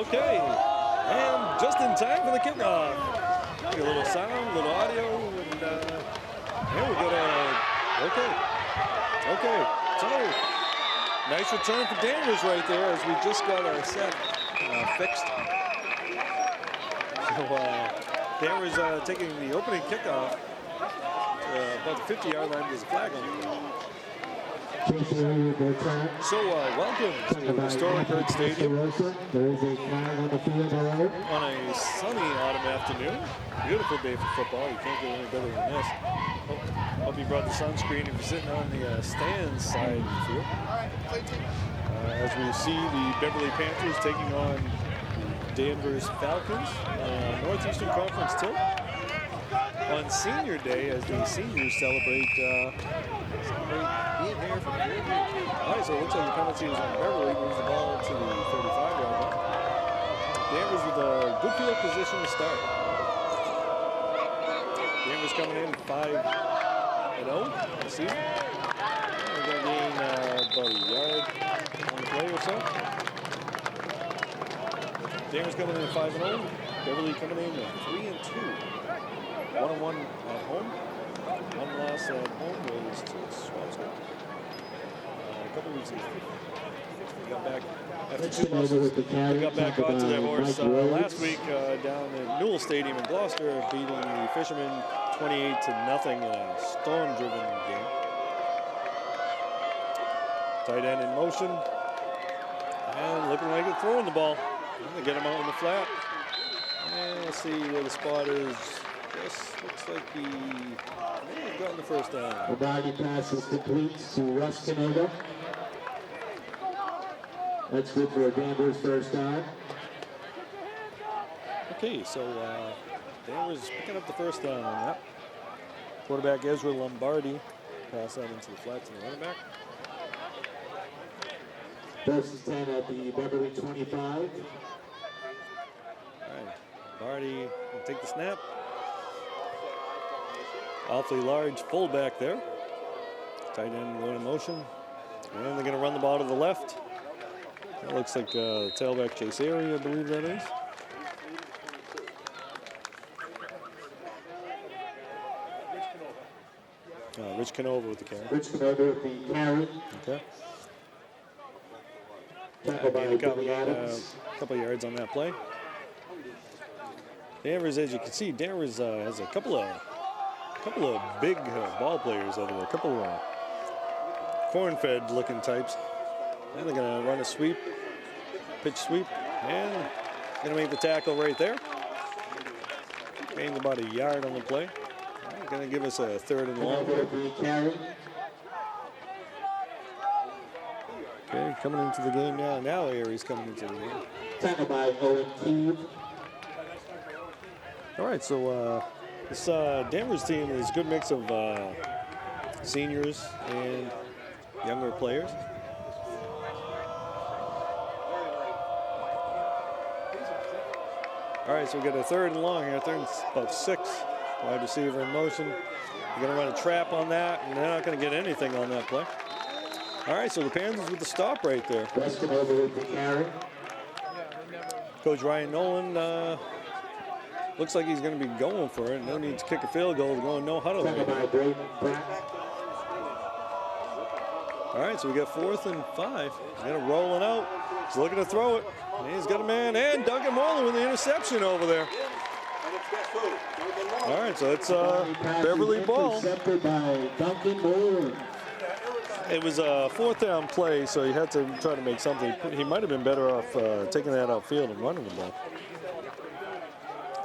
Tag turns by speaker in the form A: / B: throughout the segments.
A: Okay, and just in time for the kickoff. Get a little sound, a little audio, and yeah, we got okay. So nice return for Danvers right there as we just got our set fixed. So Danvers taking the opening kickoff about the 50-yard line. There's a flag on it. So welcome to historic Hurd Stadium on a sunny autumn afternoon. Beautiful day for football. You can't get any better than this. Hope you brought the sunscreen if you're sitting on the stands side of the field. As we see the Beverly Panthers taking on the Danvers Falcons, Northeastern Conference tilt. On senior day, as the seniors celebrate being here for 4 years. All right, so it looks like the penalty is on Beverly. Moves the ball to the 35-yard line. Danvers with a good field position to start. Danvers coming in 5-0 this season. We're going to gain about a yard on the play or so. Danvers coming in 5-0. Beverly coming in 3-2. 1-1 at home. One loss at home was to Swansea. A couple weeks ago. We got back after 2 losses. We got back onto their horse last week down at Hurd Stadium in Gloucester, beating the Fishermen 28-0 in a storm-driven game. Tight end in motion, and looking like they're throwing the ball. They get him out in the flat. And let's see where the spot is. This looks like he may have gotten the first down.
B: The body pass is complete to Russ Canada. That's good for a Danvers first down.
A: Okay, so Danvers picking up the first down on that. Quarterback Ezra Lombardi pass that into the flat to the running back.
B: First and 10 at the Beverly 25.
A: All right, Lombardi will take the snap. Awfully large fullback there. Tight end going in motion. And they're going to run the ball to the left. That looks like tailback Chase Airy, I believe that is. Rich Canova with the carry.
B: Rich Canova with the carry.
A: Okay. A couple yards on that play. Danvers, as you can see, Danvers has a couple of big ball players over there, a couple of corn-fed looking types. And they're going to run a sweep, pitch sweep, and going to make the tackle right there. Gained about a yard on the play. Going to give us a third and long. Okay, coming into the game now. Now Airy's coming into the game.
B: Tackled by Owen Keeve.
A: All right, so this Danvers team is a good mix of seniors and younger players. All right, so we got a third and long here. Third and about 6. Wide receiver in motion. We're going to run a trap on that, and they're not going to get anything on that play. All right, so the Panthers with the stop right there. Coach Ryan Nolan looks like he's going to be going for it. No need to kick a field goal. They're going no huddle. All right, so we got 4th and 5. He's going to roll it out. He's looking to throw it. And he's got a man, and Duncan Moreland with the interception over there. All right, so it's Beverly ball.
B: Intercepted by Duncan Moreland.
A: It was a 4th down play, so he had to try to make something. He might have been better off taking that outfield and running the ball.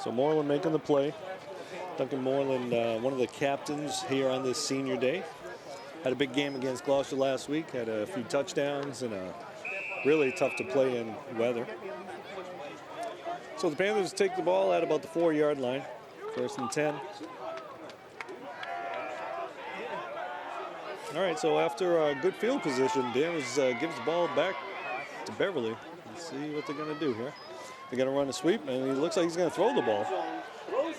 A: So Moreland making the play. Duncan Moreland, one of the captains here on this senior day. Had a big game against Gloucester last week. Had a few touchdowns and really tough to play in weather. So the Panthers take the ball at about the 4-yard line. 1st and 10. All right, so after a good field position, Danvers gives the ball back to Beverly. Let's see what they're going to do here. They're going to run a sweep, and he looks like he's going to throw the ball.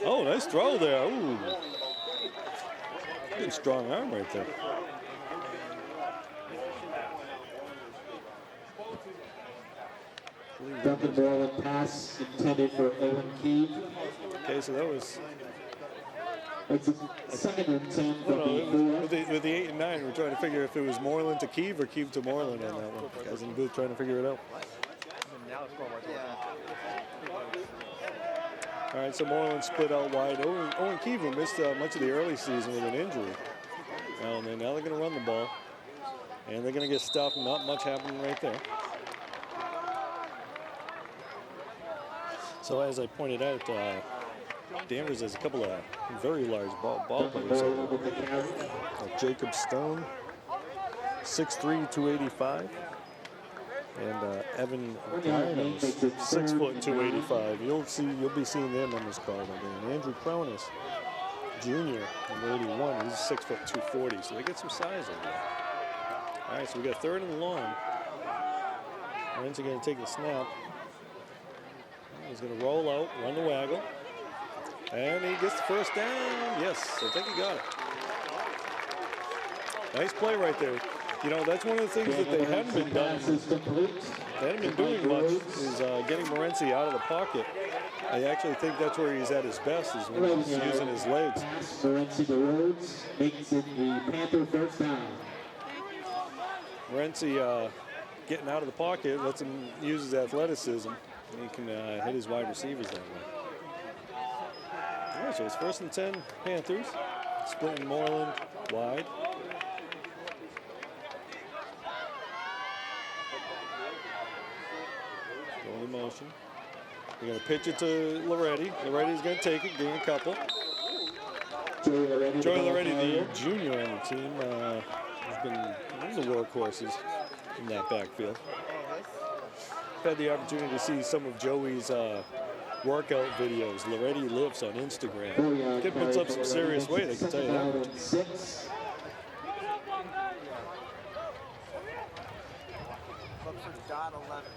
A: Oh, nice throw there. Ooh. Good strong arm right there.
B: Duncan Moreland pass intended for Owen Keeve.
A: Okay, so that was...
B: It's a 2nd and 10
A: No,
B: from the 4.
A: with the 8 and 9, we're trying to figure if it was Moreland to Keeve or Keeve to Moreland on that one. Guys in the booth trying to figure it out. All right, so Moreland split out wide. Owen Keeve missed much of the early season with an injury. And then now they're going to run the ball. And they're going to get stuffed. Not much happening right there. So as I pointed out, Danvers has a couple of very large ball players. Jacob Stone, 6'3", 285. And Evan Rhinos, 6 foot 285. You'll be seeing them on this card. And Andrew Cronus, Jr., number 81. He's 6 foot 240. So they get some size over there. All right, so we got 3rd and long. Rents are going to take the snap. He's going to roll out, run the waggle. And he gets the first down. Yes, I think he got it. Nice play right there. You know, that's one of the things that they hadn't been done. They hadn't been doing much is getting Morency out of the pocket. I actually think that's where he's at his best, is when he's using his legs.
B: Morency to Rhodes makes it the Panther first down.
A: Morency getting out of the pocket lets him use his athleticism, and he can hit his wide receivers that way. All right, so it's 1st and 10 Panthers. Splitting Moreland wide. Going in motion. We're going to pitch it to Loretti. Loretti's going to take it, gain a couple. Joey Loretti, the junior on the team, has been one of the workhorses in that backfield. I've had the opportunity to see some of Joey's workout videos. Loretti lives on Instagram. Kid puts up some serious weight, I can tell you that much.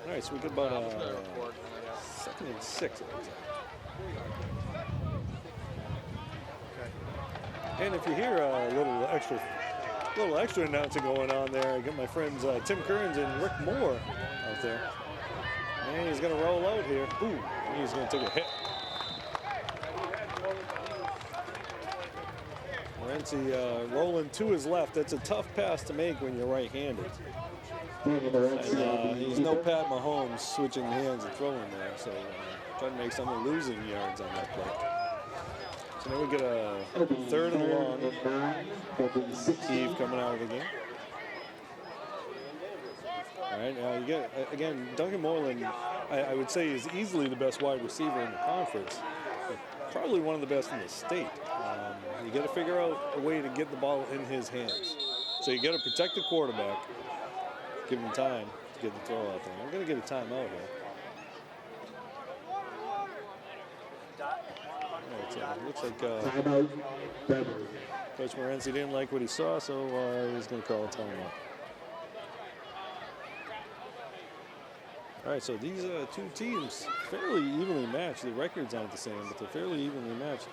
A: All right, so we get about 2nd and 6. And if you hear a little extra announcing going on there, I got my friends Tim Kearns and Rick Moore out there. And he's going to roll out here. Ooh, he's going to take a hit. Morency rolling to his left. That's a tough pass to make when you're right-handed. And he's no Pat Mahomes switching hands and throwing there, so trying to make someone losing yards on that play. So now we get a 3rd and long. Steve coming out of the game. All right, now you get, again, Duncan Moreland, I would say, is easily the best wide receiver in the conference, but probably one of the best in the state. You got to figure out a way to get the ball in his hands. So you got to protect the quarterback. Give him time to get the throw out there. I'm going to get a timeout here. Right, so it looks like
B: timeout, Beverly.
A: Coach Morency didn't like what he saw, so he's going to call a timeout. All right, so these two teams fairly evenly matched. The records aren't the same, but they're fairly evenly matched.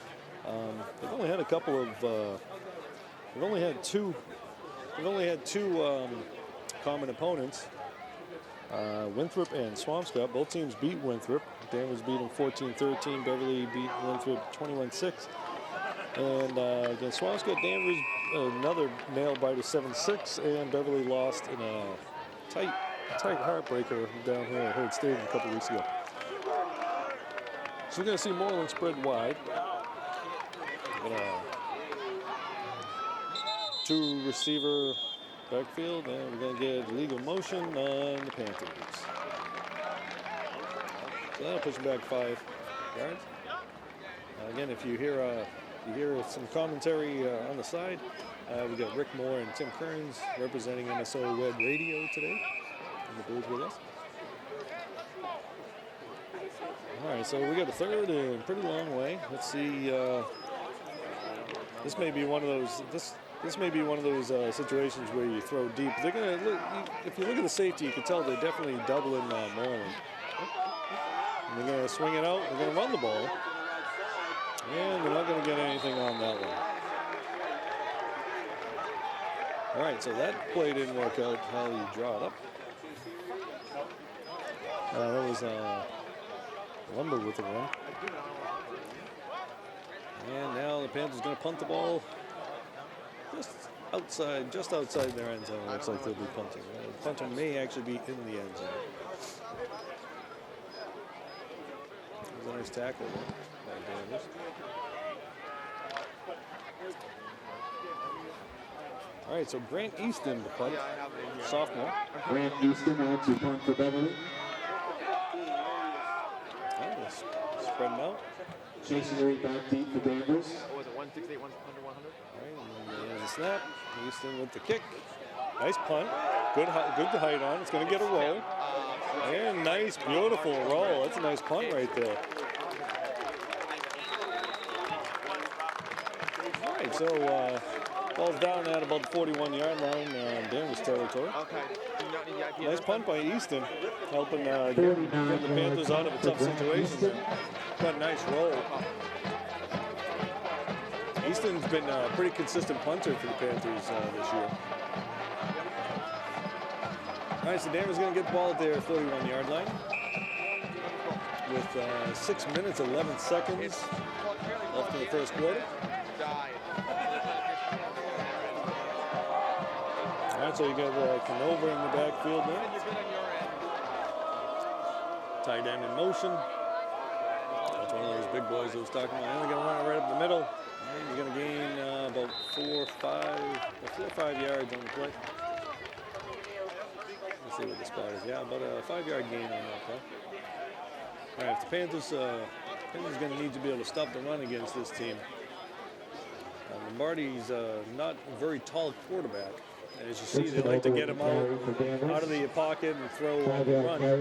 A: They've only had a couple of. They've only had two common opponents, Winthrop and Swampscott. Both teams beat Winthrop. Danvers beat them 14-13. Beverly beat Winthrop 21-6. And against Swampscott, Danvers another nail biter 7-6, and Beverly lost in a tight heartbreaker down here at Hurd Stadium a couple weeks ago. So we're going to see Moreland spread wide. Two receiver backfield, and we're going to get legal motion on the Panthers. So that'll push them back 5 yards. Again, if you hear some commentary on the side, we got Rick Moore and Tim Kearns representing MSO Web Radio today in the booth with us. All right, so we got a 3rd and pretty long way. Let's see. This may be one of those. This may be one of those situations where you throw deep. They're gonna look. If you look at the safety, you can tell they're definitely doubling Moreland. And they're gonna swing it out. They're gonna run the ball, and they're not gonna get anything on that one. All right, so that play didn't work out how you draw it up. That was Lumber with the run. And now the Panthers going to punt the ball just outside their end zone. Looks like they'll be punting. The punter may actually be in the end zone. It was a nice tackle by Danvers. All right, so Grant Easton, the punt, sophomore.
B: Grant Easton on to punt for Beverly.
A: Spreading out.
B: Chasing the right back deep for Danvers.
C: What was it, 168, under 100?
A: All right, and there's a snap. Easton with the kick. Nice punt. Good to hide on. It's going to get a roll. And nice, beautiful roll. That's a nice punt right there. All right, so ball's down at about the 41-yard line, Danvers territory.
C: Okay.
A: Nice punt by Easton, helping get the Panthers out of a tough situation there. Got a nice roll. Easton's been a pretty consistent punter for the Panthers this year. All right, so Danvers going to get the ball at their 41-yard line with 6 minutes, 11 seconds left in the first quarter. All right, so you got Canova in the backfield there. Tight end in motion. That's one of those big boys that was talking about. And they're going to run it right up the middle. And he's going to gain about 4 or 5 yards on the play. Let's see what the spot is. Yeah, about a 5-yard gain on that play. All right, if the Panthers going to need to be able to stop the run against this team. Lombardi's not a very tall quarterback. As you see, they like to get him out of the pocket and throw on the run. A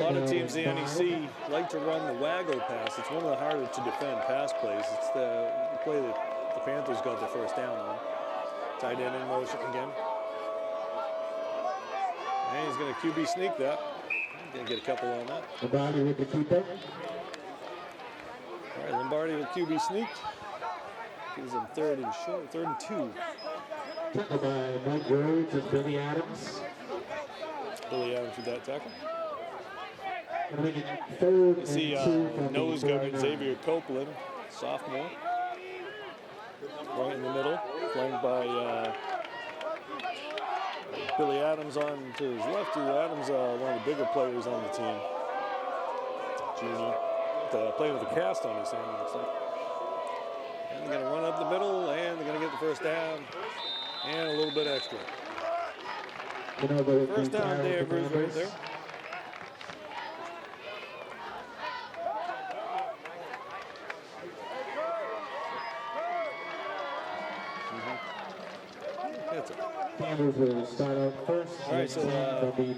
A: lot of teams in the NEC like to run the waggle pass. It's one of the harder to defend pass plays. It's the play that the Panthers got their first down on. Tight end in motion again. And he's going to QB sneak that. He's going to get a couple on that.
B: Lombardi with the keeper.
A: All right, Lombardi with QB sneak. Gives him third and 2.
B: Tackled by Mike Rhodes and Billy Adams.
A: Billy Adams with that tackle.
B: You
A: see nose guard Xavier Copeland, sophomore. Right in the middle, flanked by Billy Adams on to his left. Adams, one of the bigger players on the team. Junior. Playing with a cast on his hand, it looks like. And they're going to run up the middle, and they're going to get the first down. And a little bit extra. First down there, Bruce, right there. That's it.
B: Danvers will start out first.
A: All right, so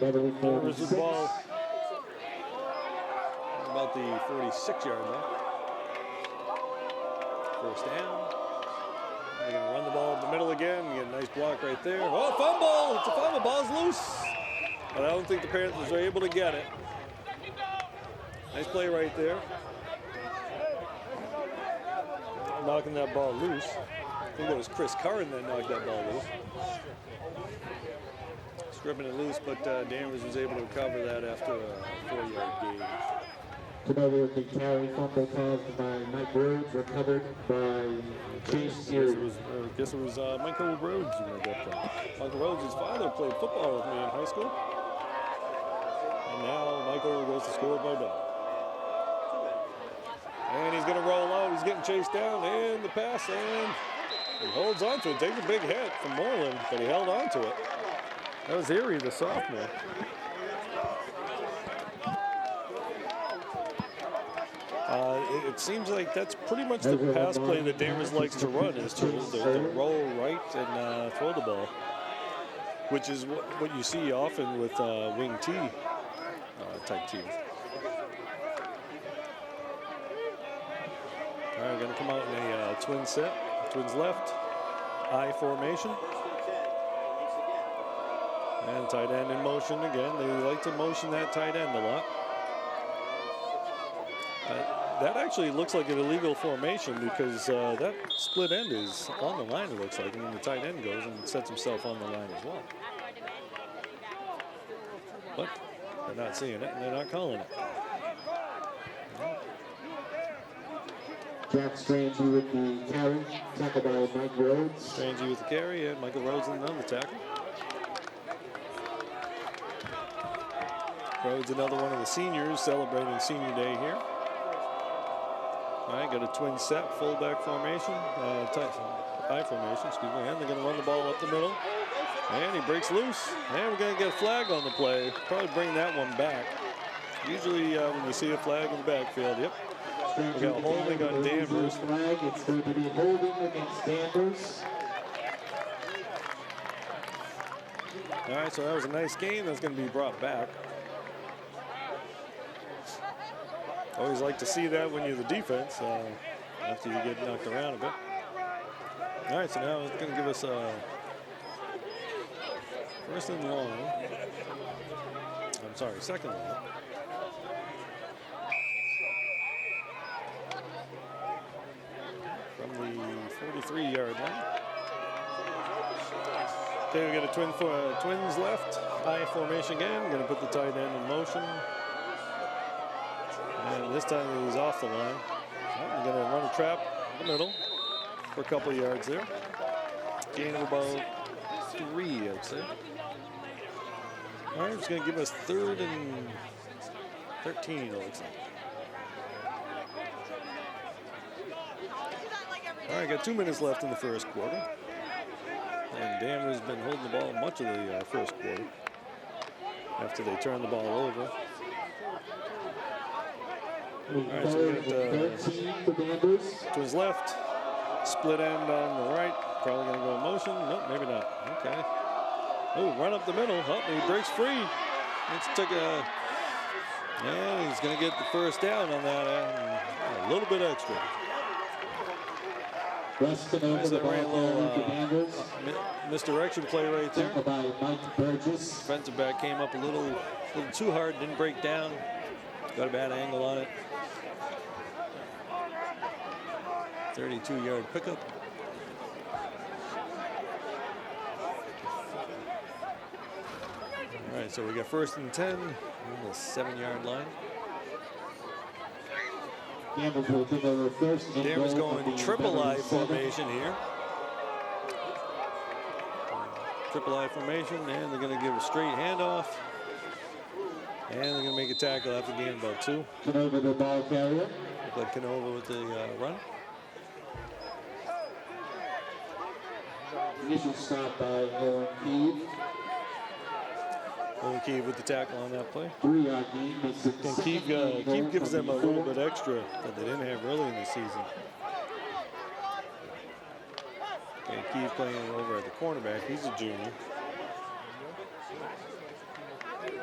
B: Beverly
A: Danvers with the ball about the 46-yard line. First down. They're going to run the ball up the middle again. You get a nice block right there. Oh, fumble! It's a fumble. Ball's loose. But I don't think the Panthers are able to get it. Nice play right there. Knocking that ball loose. I think it was Chris Curran that knocked that ball loose. Stripping it loose, but Danvers was able to recover that after a 4-yard gain.
B: Canova with the carry, fumble caused by Mike Rhodes, recovered by Chase Sears.
A: I guess it was Michael Rhodes who made that play. Michael Rhodes, his father played football with me in high school. And now Michael goes to school with my dog. And he's going to roll out. He's getting chased down. And the pass, and he holds on to it. Takes a big hit from Moreland, but he held on to it. That was Erie, the sophomore. It seems like that's pretty much the pass play that Danvers likes to run, is to roll right and throw the ball, which is what you see often with wing T type teams. All right, we're going to come out in a twin set. Twins left, I formation. And tight end in motion again. They like to motion that tight end a lot. That actually looks like an illegal formation because that split end is on the line, it looks like. And then the tight end goes and sets himself on the line as well. But They're not seeing it, and they're not calling it.
B: Jack Strangey with the carry, tackled by Mike Rhodes.
A: Strangey with the carry, and Michael Rhodes in another tackle. Rhodes, another one of the seniors celebrating senior day here. All right, got a twin set, fullback formation, I formation, excuse me, and they're going to run the ball up the middle. And he breaks loose, and we're going to get a flag on the play. Probably bring that one back. Usually when you see a flag in the backfield, yep. We got holding on Danvers.
B: Flag. It's going to be holding against Danvers.
A: All right, so that was a nice game. That's going to be brought back. Always like to see that when you're the defense after you get knocked around a bit. All right, so now it's going to give us first and long. I'm sorry, second and long. From the 43-yard line. Okay, we got a twins left. I formation again. Going to put the tight end in motion. And this time he's off the line. I'm going to run a trap in the middle for a couple of yards there. Gain of about 3, I'd say. All right, it's going to give us 3rd and 13, it looks like. All right, got 2 minutes left in the first quarter. And Danvers has been holding the ball much of the first quarter after they turned the ball over. All right, so we got to his left, split end on the right. Probably going to go in motion. Nope, maybe not. Okay. Oh, run up the middle. Oh, he breaks free. And he's going to get the first down on that end. A little bit extra.
B: Nice,
A: they ran a little misdirection play right there.
B: By Mike Burgess.
A: Defensive back came up a little too hard, didn't break down. Got a bad angle on it. 32-yard pickup. All right, so we got 1st and 10 on the 7-yard line.
B: Danvers will take over first.
A: Danvers going triple I formation here. Triple I formation, and they're going to give a straight handoff. And they're going to make a tackle after gain about 2.
B: Canova the ball carrier.
A: Look like Canova with the run.
B: Initial stop by Owen Keeve.
A: Owen Keeve with the tackle on that play.
B: 3-yard gain.
A: And Keeve gives them a little bit extra that they didn't have early in the season. Okay, Keeve playing over at the cornerback. He's a junior.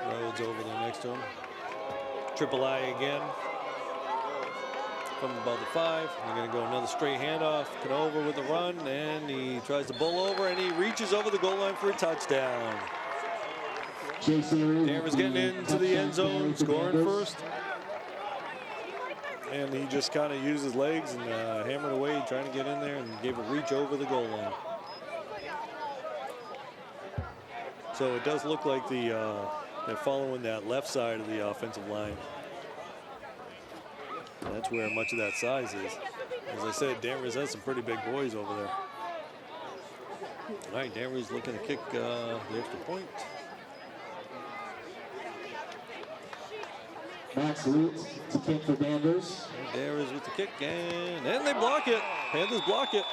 A: Rhodes over there next to him. Triple I again. From about the 5. They're going to go another straight handoff. Canova with the run, and he tries to bull over, and he reaches over the goal line for a touchdown. Danvers getting into the end zone, scoring first. And he just kind of used his legs and hammered away, trying to get in there, and gave a reach over the goal line. So it does look like they're following that left side of the offensive line. And that's where much of that size is. As I said, Danvers has some pretty big boys over there. All right, Danvers looking to kick the extra point.
B: Max Lutz to kick for Danvers.
A: Danvers with the kick, and they block it. Panthers block it.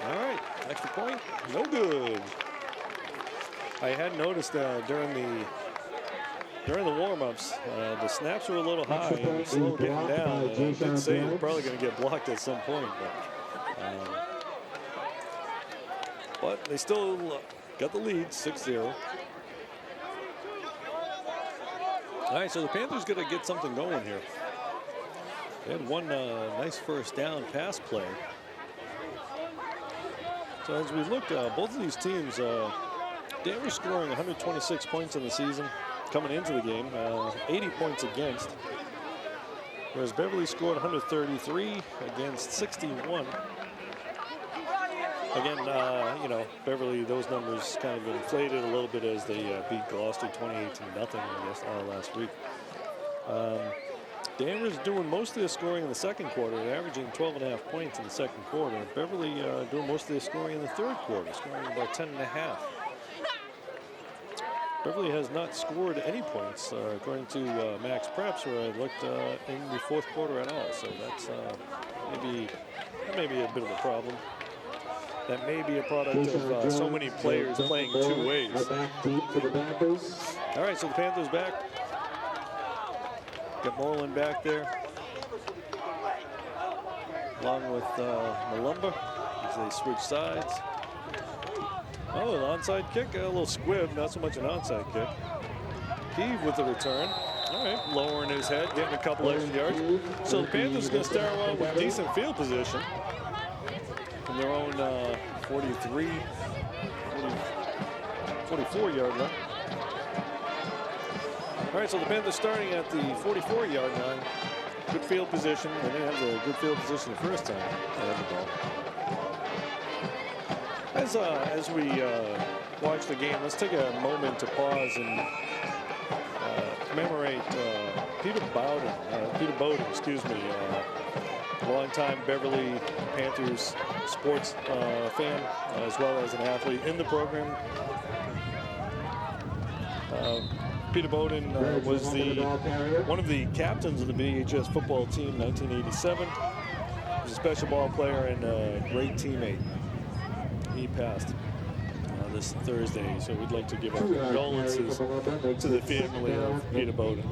A: All right, extra point, no good. I had noticed during the warm-ups, the snaps were a little high and slow getting down. And I did say it's probably going to get blocked at some point, but they still got the lead, 6-0. All right, so the Panthers going to get something going here. They had one nice first down pass play. So as we look, both of these teams, Danvers scoring 126 points in the season coming into the game, 80 points against. Whereas Beverly scored 133 against 61. Again, you know, Beverly, those numbers kind of inflated a little bit as they beat Gloucester 28-0 last week. Danvers doing most of their scoring in the second quarter, averaging 12.5 points in the second quarter. Beverly doing most of their scoring in the third quarter, scoring about 10.5. Beverly has not scored any points, according to Max Preps, where I looked in the fourth quarter at all. So that's maybe a bit of a problem. That may be a product of so many players playing two ways. All right, so the Panthers back. Got Moreland back there, along with Malumba as they switch sides. Oh, an onside kick, a little squib, not so much an onside kick. Keeve with the return. All right, lowering his head, getting a couple extra yards. So the Panthers are going to start out with decent field position from their own 44-yard line. All right, so the Panthers starting at the 44-yard line. Good field position. They didn't have the good field position the first time they had the ball. As we watch the game, let's take a moment to pause and commemorate Peter Bowden, longtime Beverly Panthers sports fan, as well as an athlete in the program. Peter Bowden was one of the captains of the BHS football team, 1987. He was a special ball player and a great teammate. He passed this Thursday, so we'd like to give our condolences to the family of Peter Bowden.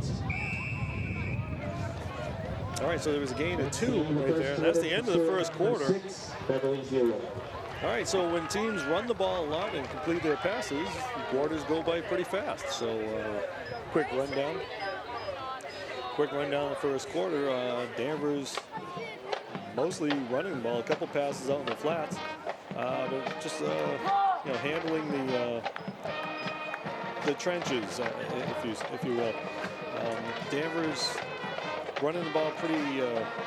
A: All right, so there was a gain of 2 right there, and that's the end of the first quarter. All right, so when teams run the ball a lot and complete their passes, the quarters go by pretty fast. So quick rundown of the first quarter. Danvers mostly running the ball, a couple passes out in the flats, but just handling the trenches, if you will. Danvers running the ball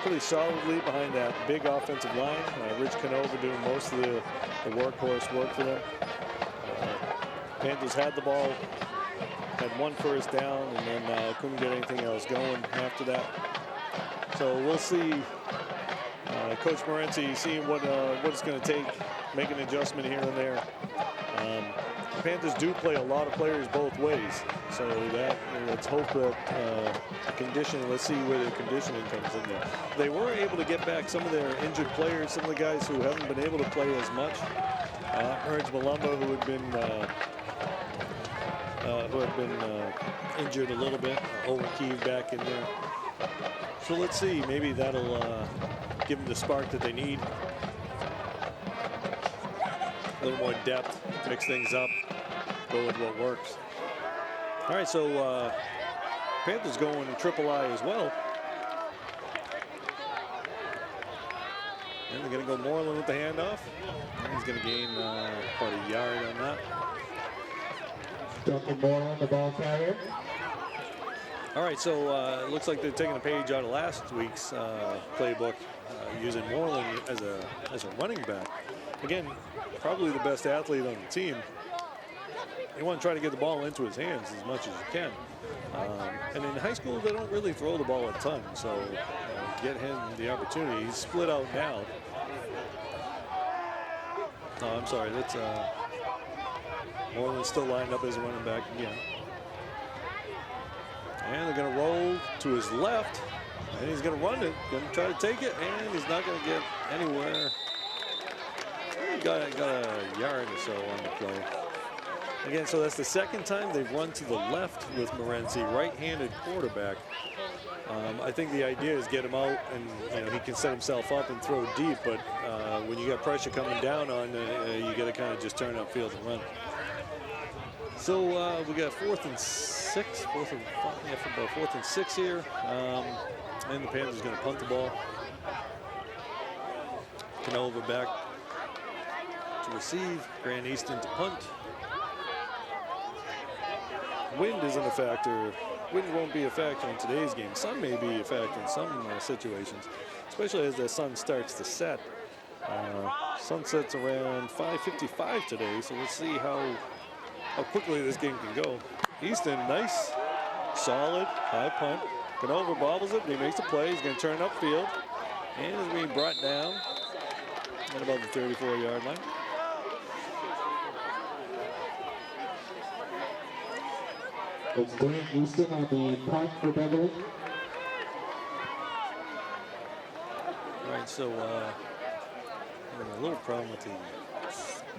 A: pretty solidly behind that big offensive line. Rich Canova doing most of the workhorse work for them. Panthers had the ball, had 1 first down, and then couldn't get anything else going after that. So we'll see Coach Morency seeing what it's going to take, make an adjustment here and there. The Panthers do play a lot of players both ways, so let's hope that conditioning. Let's see where the conditioning comes in there. They were able to get back some of their injured players, some of the guys who haven't been able to play as much. Hurd Malumba, who had been injured a little bit. Keeve back in there. So let's see. Maybe that'll give them the spark that they need. A little more depth, mix things up, go with what works. All right, so Panthers going triple I as well. And they're going to go Moreland with the handoff. And he's going to gain about a yard on that.
B: Duncan Moreland, the ball carrier.
A: All right, so it looks like they're taking a page out of last week's playbook, using Moreland as a running back. Again, probably the best athlete on the team. You want to try to get the ball into his hands as much as you can. And in high school, they don't really throw the ball a ton, so get him the opportunity. He's split out now. No, I'm sorry, that's Moreland's still lined up as a running back again. And they're going to roll to his left, and he's going to run it, going to try to take it, and he's not going to get anywhere. Got a yard or so on the play. Again, so that's the second time they've run to the left with Morency, right-handed quarterback. I think the idea is get him out, and he can set himself up and throw deep. But when you got pressure coming down on, you got to kind of just turn upfield and run. So we got 4th and 6 here, and the Panthers going to punt the ball. Canova back to receive, Grant Easton to punt. Wind isn't a factor. Wind won't be a factor in today's game. Sun may be a factor in some situations, especially as the sun starts to set. Sunset's around 5:55 today, so let's see how quickly this game can go. Easton, nice, solid, high punt. Canova bobbles it, but he makes a play. He's going to turn upfield, and is being brought down at about the 34-yard line.
B: It's Grant Easton on the punt for Beverly.
A: All right, so having a little problem with the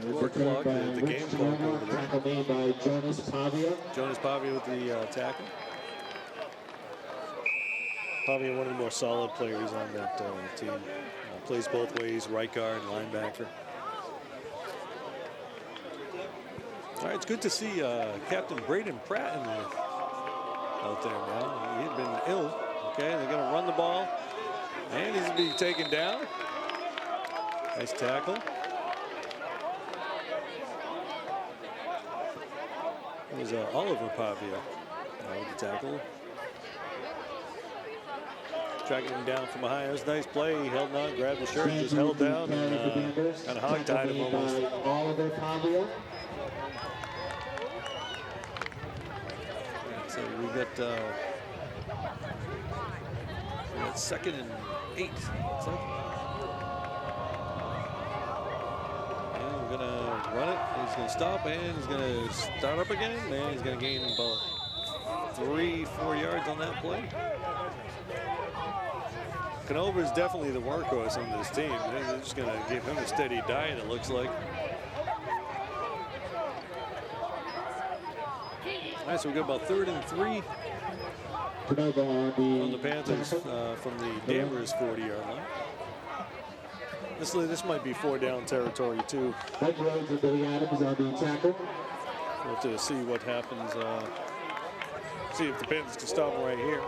B: Returned by
A: the game
B: Rich
A: clock
B: Turner,
A: over there.
B: tackle made by Jonas Pavia.
A: Jonas Pavia with the tackle. Pavia, one of the more solid players on that team. Plays both ways, right guard, linebacker. All right, it's good to see Captain Braden Pratt out there now. He had been ill. Okay, they're going to run the ball, and he's being taken down. Nice tackle. It was Oliver Pavia with the tackle. Tracking him down from behind. It was a nice play. He held on, grabbed the shirt, just held down, and kind of hog-tied him almost.
B: Oliver Pavia.
A: So we got 2nd and 8. Looks like. And we're gonna run it. He's gonna stop, and he's gonna start up again. And he's gonna gain about 3-4 yards on that play. Canova is definitely the workhorse on this team. They're just going to give him a steady diet, it looks like. All right, so we got about 3rd and 3 on the Panthers from the Danvers 40-yard line. This might be 4-down territory, too.
B: Mike Rhodes and Billy Adams on the tackle.
A: We'll have to see what happens. See if the Panthers can stop him right here.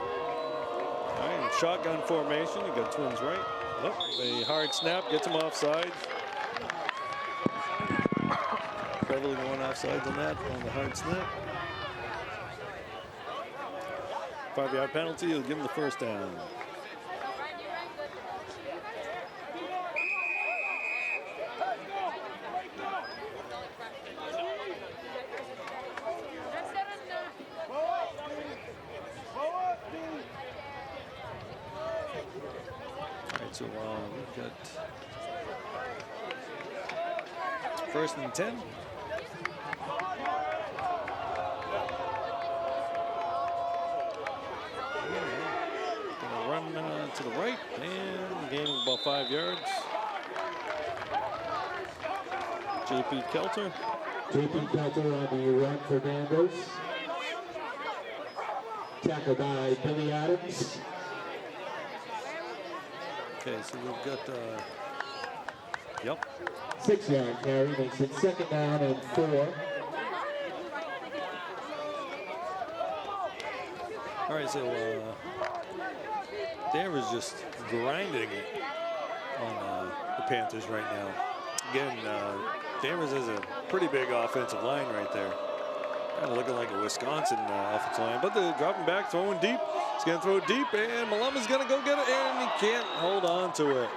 A: All right, shotgun formation. You got twins right. Oh, a hard snap gets him offside. Beverly going offsides on that on the hard snap. 5-yard penalty. He'll give him the first down. So we've got 1st and 10. Gonna run to the right and gain about 5 yards. JP Kelter.
B: JP Kelter on the run for Danvers. Tackled by Billy Adams.
A: Okay, so we've got,
B: 6-yard carry makes it 2nd down and 4.
A: All right, so Danvers just grinding it on the Panthers right now. Again, Danvers has a pretty big offensive line right there. Kind of looking like a Wisconsin offensive line, but they're dropping back, throwing deep. He's going to throw deep, and Malumba's going to go get it, and he can't hold on to it.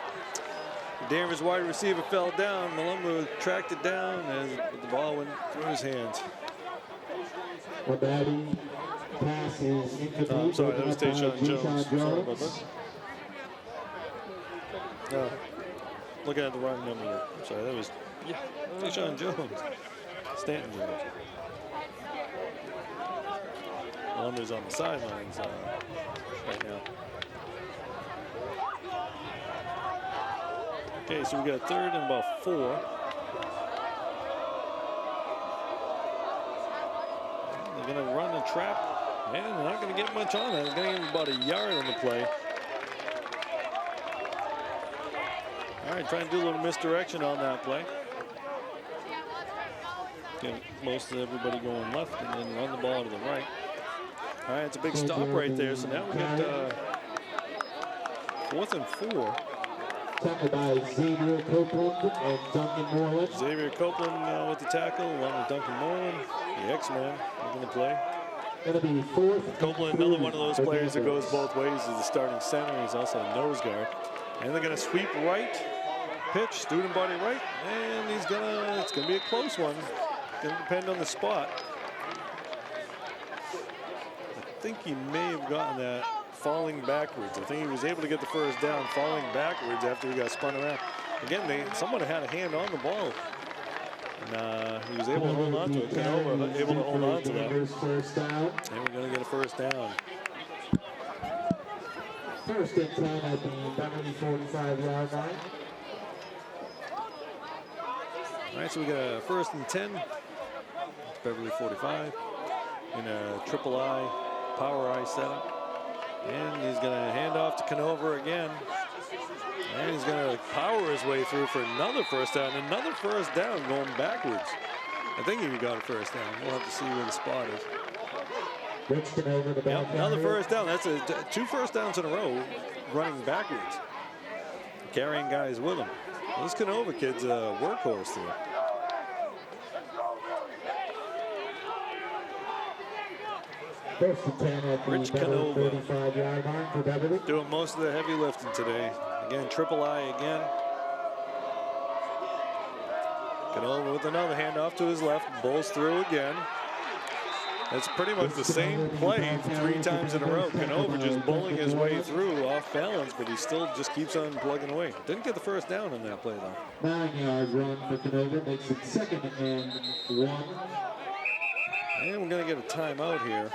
A: The Danvers wide receiver fell down. Malumba tracked it down as the ball went through his hands.
B: Batting pass is incomplete.
A: I'm sorry, that was Tayshawn Jones. Sorry about that. No, looking at the wrong number there. I'm sorry, that was Tayshawn Jones. Stanton Jones. Malumba's on the sidelines right now. Okay, so we got 3rd and about 4. They're going to run the trap, and they're not going to get much on it. They're going to give about a yard on the play. All right, trying to do a little misdirection on that play. Get most of everybody going left and then run the ball to the right. All right, it's a big stop right there. So now we got 4th and 4.
B: Tackled by Xavier Copeland and Duncan Moreland.
A: Xavier Copeland with the tackle, along with Duncan Moreland, the X-Man, making the play.
B: Going to be 4th.
A: Copeland, another one of those players that goes both ways. He's the starting center. He's also a nose guard. And they're going to sweep right. pitch, student body right, and it's gonna be a close one. Gonna depend on the spot. I think he may have gotten that falling backwards. I think he was able to get the first down falling backwards after he got spun around. Again, someone had a hand on the ball. And he was able to hold on to it. Canova able to hold on to that. And we're going to get a first down.
B: First and 10 at the Beverly 45-yard line.
A: All right, so we got a first and 10. Beverly 45 in a triple I, power I setup. And he's going to hand off to Canova again. And he's going to power his way through for another first down. Another first down going backwards. I think he got a first down. We'll have to see where the spot is. Yep, another first down. That's two first downs in a row running backwards. Carrying guys with him. Well, this Canova kid's a workhorse there.
B: First and 10 at the
A: Rich Canova
B: 35-yard line for Beverly.
A: Doing most of the heavy lifting today. Again, triple I again. Canova with another handoff to his left. Bowls through again. It's pretty much the same play 3 times in a row. Canova just bowling his way through off balance, but he still just keeps on plugging away. Didn't get the first down on that play, though.
B: 9-yard run for Canova makes it 2nd and 1.
A: And we're going to get a timeout here.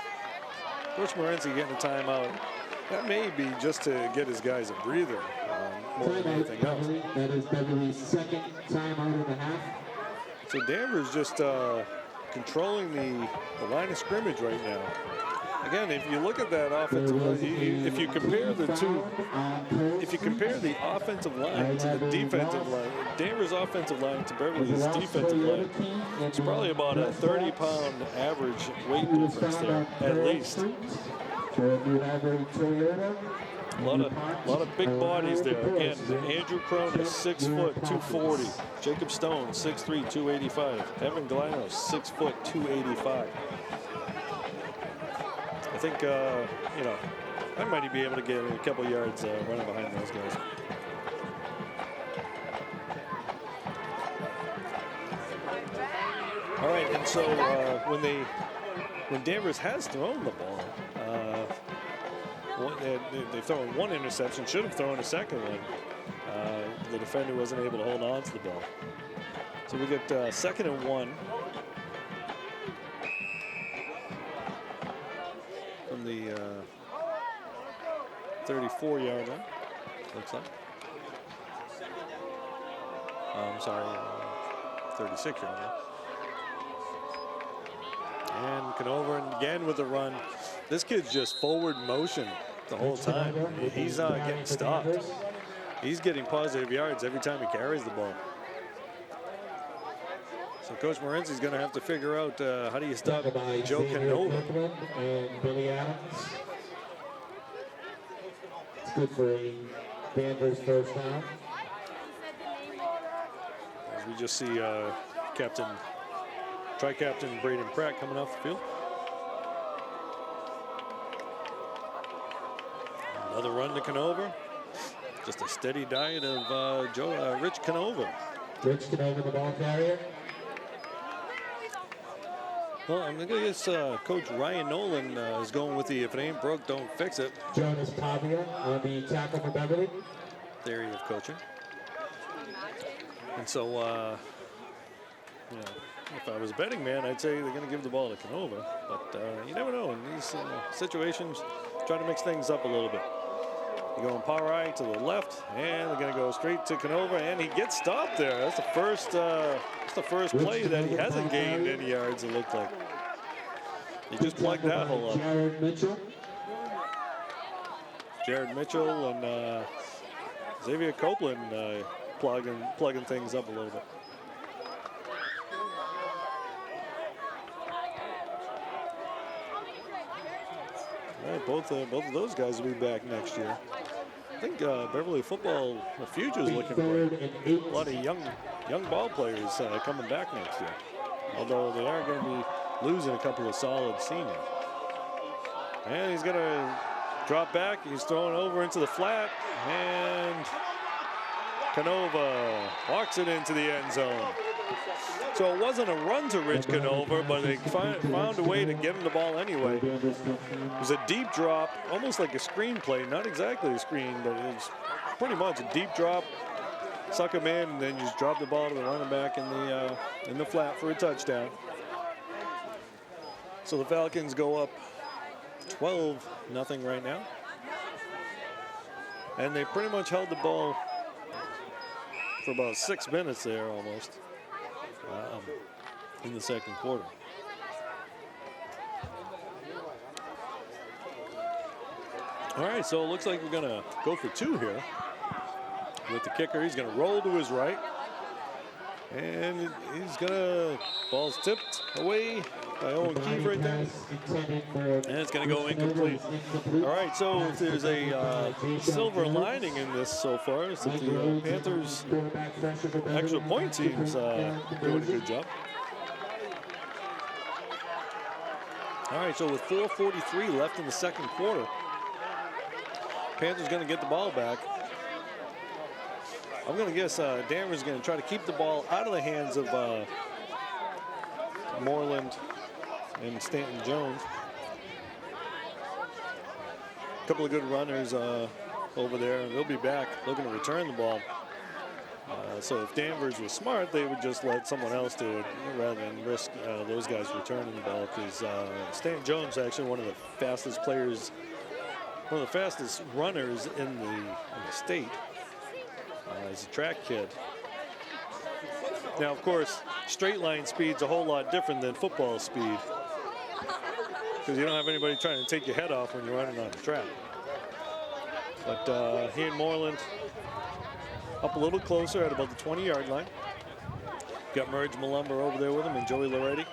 A: Coach Morenzi getting a timeout. That may be just to get his guys a breather more than anything else.
B: That is Beverly's 2nd timeout and a half.
A: So Danvers just controlling the line of scrimmage right now. Again, if you look at that offensive line, if you compare the two, if you compare the offensive line to the defensive line, Danvers' offensive line to Beverly's defensive line, it's probably about a 30-pound average weight difference there, at least. A lot of big bodies there. Again, Andrew Crone is 6 foot 240. Jacob Stone 6'3", 285. Evan Glino 6 foot 285. I think I might be able to get a couple yards running behind those guys. All right, and so when Danvers has thrown the ball, they've thrown one interception, should have thrown a second one. The defender wasn't able to hold on to the ball. So we get 2nd and 1 from the 34-yard line, looks like. I'm sorry, 36-yard line. And Canova again with the run. This kid's just forward motion the whole time. He's not getting stopped. He's getting positive yards every time he carries the ball. So Coach Morenzi's going to have to figure out how do you stop Joe Canova.
B: And Billy Adams. It's good for a Danvers first down.
A: As we just see Tri-Captain Braden Pratt coming off the field. Another run to Canova. Just a steady diet of Rich Canova.
B: Rich Canova, the ball carrier.
A: Well, I'm going to guess Coach Ryan Nolan is going with the if it ain't broke, don't fix it.
B: Jonas Pavia on the tackle for Beverly.
A: Theory of coaching. And so, if I was a betting man, I'd say they're going to give the ball to Canova. But you never know. In these situations, try to mix things up a little bit. You're going power right to the left, and they're going to go straight to Canova, and he gets stopped there. That's the first play that he hasn't gained any yards, it looked like. He just plugged that hole up. Jared Mitchell and Xavier Copeland plugging things up a little bit. All right, both of those guys will be back next year. I think Beverly football, the future is looking bright. A lot of young ball players coming back next year. Although they are going to be losing a couple of solid seniors. And he's going to drop back. He's throwing over into the flat, and Canova walks it into the end zone. So it wasn't a run to Rich Canova, but they found a way to get him the ball anyway. It was a deep drop, almost like a screen play. Not exactly a screen, but it was pretty much a deep drop. Suck him in, and then just drop the ball to the running back in the flat for a touchdown. So the Falcons go up 12-0 right now. And they pretty much held the ball for about 6 minutes there almost in the second quarter. All right, so it looks like we're gonna go for 2 here with the kicker. He's gonna roll to his right. And he's gonna, ball's tipped away by Owen Keefe right there. And it's gonna go incomplete. All right, so if there's a silver lining in this so far, is that the Panthers extra point team's doing a good job. All right, so with 4:43 left in the second quarter, Panthers gonna get the ball back. I'm going to guess Danvers is going to try to keep the ball out of the hands of Moreland and Stanton Jones. A couple of good runners over there. They'll be back looking to return the ball. So if Danvers was smart, they would just let someone else do it rather than risk those guys returning the ball, because Stanton Jones is actually one of the fastest players, one of the fastest runners in the state. He's a track kid. Now, of course, straight line speed's a whole lot different than football speed, because you don't have anybody trying to take your head off when you're running on the track. But he and Moreland up a little closer at about the 20-yard line. Got Merge Malumber over there with him and Joey Loretti.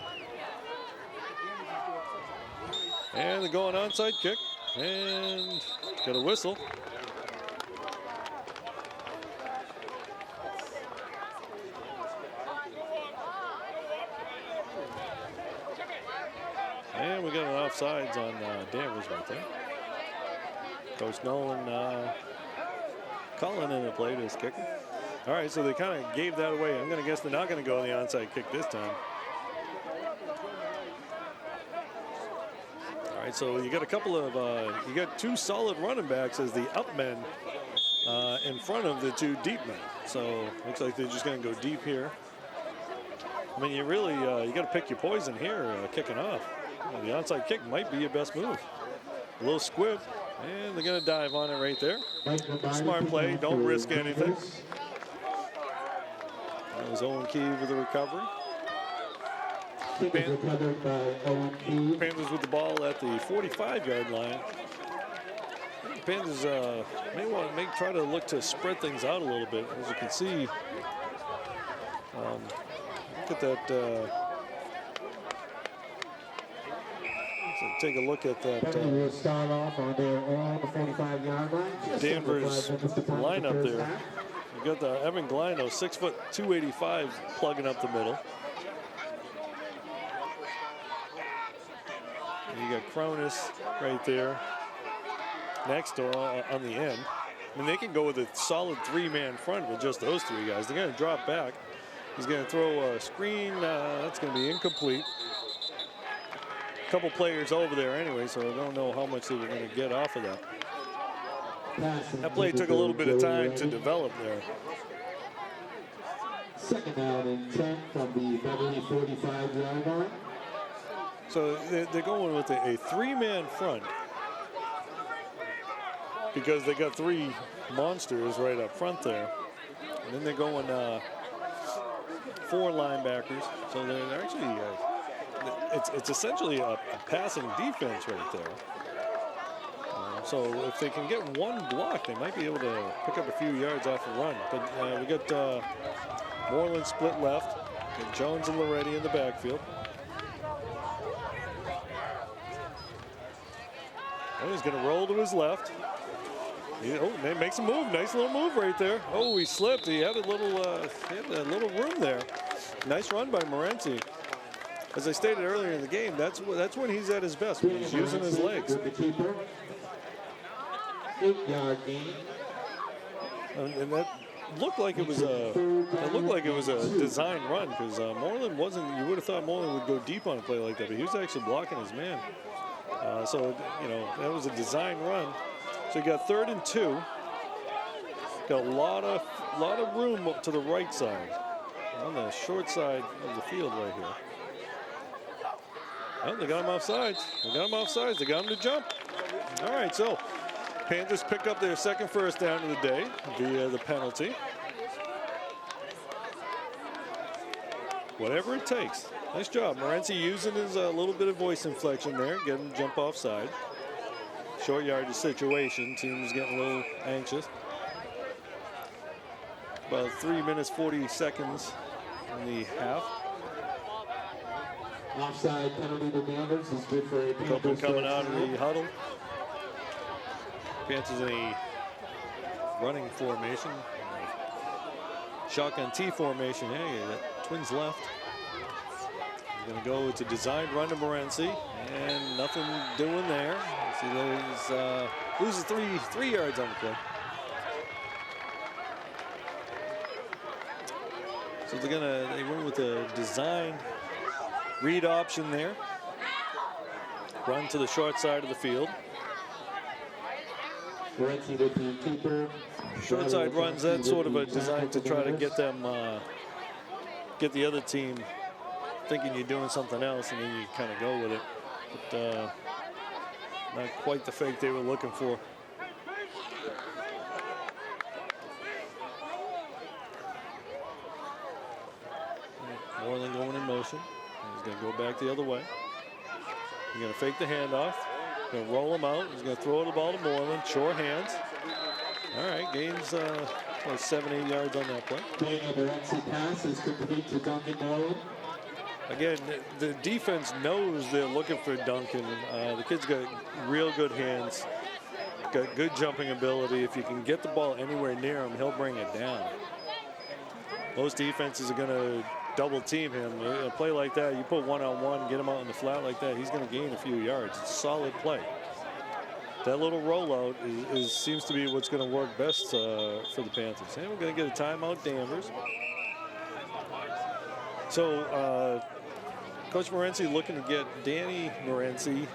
A: And they're going onside kick and got a whistle. And we got an offsides on Danvers right there. Coach Nolan calling in the play to his kicker. All right, so they kind of gave that away. I'm going to guess they're not going to go on the onside kick this time. All right, so you got a couple of, you got 2 solid running backs as the up men in front of the 2 deep men. So looks like they're just going to go deep here. I mean, you really, you got to pick your poison here kicking off. The onside kick might be your best move. A little squib, and they're going to dive on it right there. Smart play, don't risk anything. That was Owen Keefe with the recovery. Panthers with the ball at the 45-yard line. Panthers may want to try to look to spread things out a little bit. As you can see, look at that. So take a look at that
B: We'll start off on their own 45-yard line.
A: Danvers lineup there. You got the Evan Glino, 6 foot 285, plugging up the middle. And you got Cronus right there next to on the end. I mean, they can go with a solid 3-man front with just those 3 guys. They're going to drop back. He's going to throw a screen. That's going to be incomplete. Couple players over there anyway, so I don't know how much they were going to get off of that. That play took a little bit of time to develop there.
B: Second down and 10 from the Beverly 45-yard line.
A: So they're going with a 3-man front because they got 3 monsters right up front there. And then they're going 4 linebackers. So they're actually, it's essentially a passing defense right there. So if they can get 1 block, they might be able to pick up a few yards off a run. But we got Moreland split left, and Jones and Loretti in the backfield. And he's going to roll to his left. He makes a move. Nice little move right there. Oh, he slipped. He had a little room there. Nice run by Morency. As I stated earlier in the game, that's when he's at his best, when he's using his legs.
B: 8-yard gain.
A: And looked like it was a design run because Moreland wasn't. You would have thought Moreland would go deep on a play like that, but he was actually blocking his man. So you know that was a design run. So you got 3rd and 2. Got a lot of room up to the right side, on the short side of the field right here. Oh, they got him offsides. They got him to jump. All right, so Panthers pick up their 2nd first down of the day via the penalty. Whatever it takes. Nice job. Morency using his little bit of voice inflection there, getting him to jump offside. Short yardage situation. Team's getting a little anxious. About 3 minutes, 40 seconds in the half.
B: Offside penalty to Danvers is good for a
A: Copeland coming out of the huddle. Panthers in a running formation. Shotgun T formation. Hey, that Twins left. He's going to go to design run to Morency. And nothing doing there. He loses 3 yards on the play. So they went with a design read option there. Run to the short side of the field. Short side runs, that's sort of a design to try to get them, get the other team thinking you're doing something else, and then you kind of go with it. But not quite the fake they were looking for. Moreland going in motion. He's going to go back the other way. He's going to fake the handoff. Going to roll him out. He's going to throw the ball to Moreland. Short hands. All right, gains like 7-8 yards on that play.
B: The pass is complete to Duncan Moreland.
A: Again, the defense knows they're looking for Duncan. The kid's got real good hands. Got good jumping ability. If you can get the ball anywhere near him, he'll bring it down. Most defenses are going to double team him. A play like that, you put one-on-one, get him out in the flat like that, he's going to gain a few yards. It's a solid play. That little rollout seems to be what's going to work best for the Panthers. And we're going to get a timeout, Danvers. So Coach Morency looking to get Danny Morency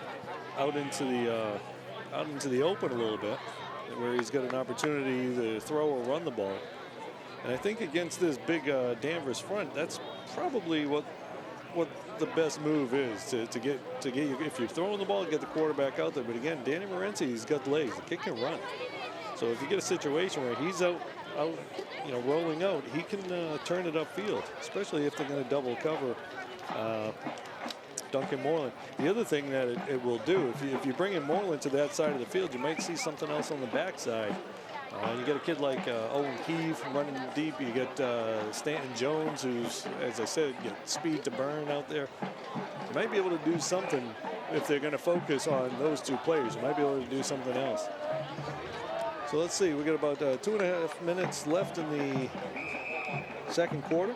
A: out into the open a little bit, where he's got an opportunity to throw or run the ball. And I think against this big Danvers front, that's probably what the best move is to get you. If you're throwing the ball, get the quarterback out there. But again, Danny Morency's got legs. The kid can run. So if you get a situation where he's out, rolling out, he can turn it upfield, especially if they're going to double cover Duncan Moreland. The other thing that it will do, if you bring in Moreland to that side of the field, you might see something else on the backside. You get a kid like Owen Keefe running deep. You get Stanton Jones, who's, as I said, got speed to burn out there. You might be able to do something if they're going to focus on those two players. You might be able to do something else. So let's see. We got about 2.5 minutes left in the second quarter.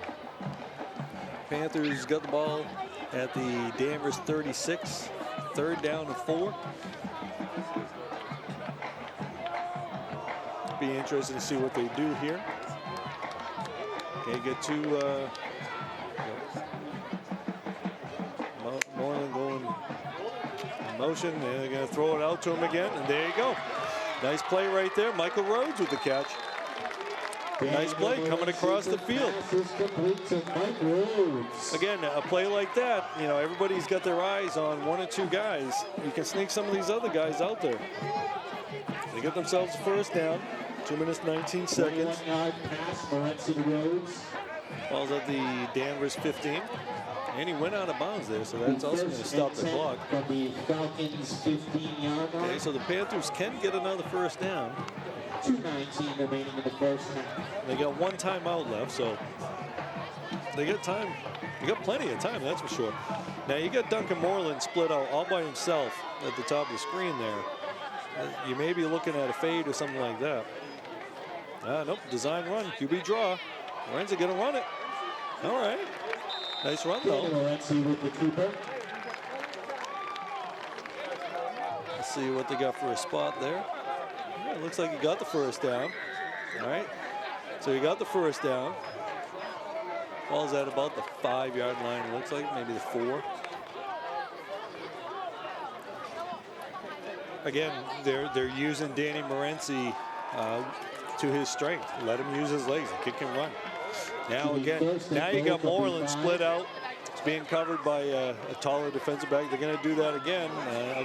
A: Panthers got the ball at the Danvers 36. 3rd down and 4. Be interested to see what they do here. Okay, get to Moreland going in motion. They're going to throw it out to him again, and there you go. Nice play right there. Michael Rhodes with the catch. Nice play coming across the field. Again, a play like that, everybody's got their eyes on 1 or 2 guys. You can sneak some of these other guys out there. They get themselves a first down. 2 minutes, 19 seconds. Ball's at the Danvers 15. And he went out of bounds there, so that's also going to stop the clock.
B: The Falcons 15-yard line.
A: Okay, so the Panthers can get another first down.
B: 2:19 remaining in the first half.
A: They got 1 timeout left, so they got time. You got plenty of time, that's for sure. Now you got Duncan Moreland split out all by himself at the top of the screen there. You may be looking at a fade or something like that. Nope, design run, QB draw. Morency gonna run it. All right, nice run though.
B: Morency with the keeper.
A: Let's see what they got for a spot there. Yeah, it looks like he got the first down. All right, So you got the first down. Ball's at about the 5-yard line, it looks like, maybe the 4. Again, they're using Danny Morency to his strength. Let him use his legs. The kid can run. Now you got Moreland split out. It's being covered by a taller defensive back. They're going to do that again.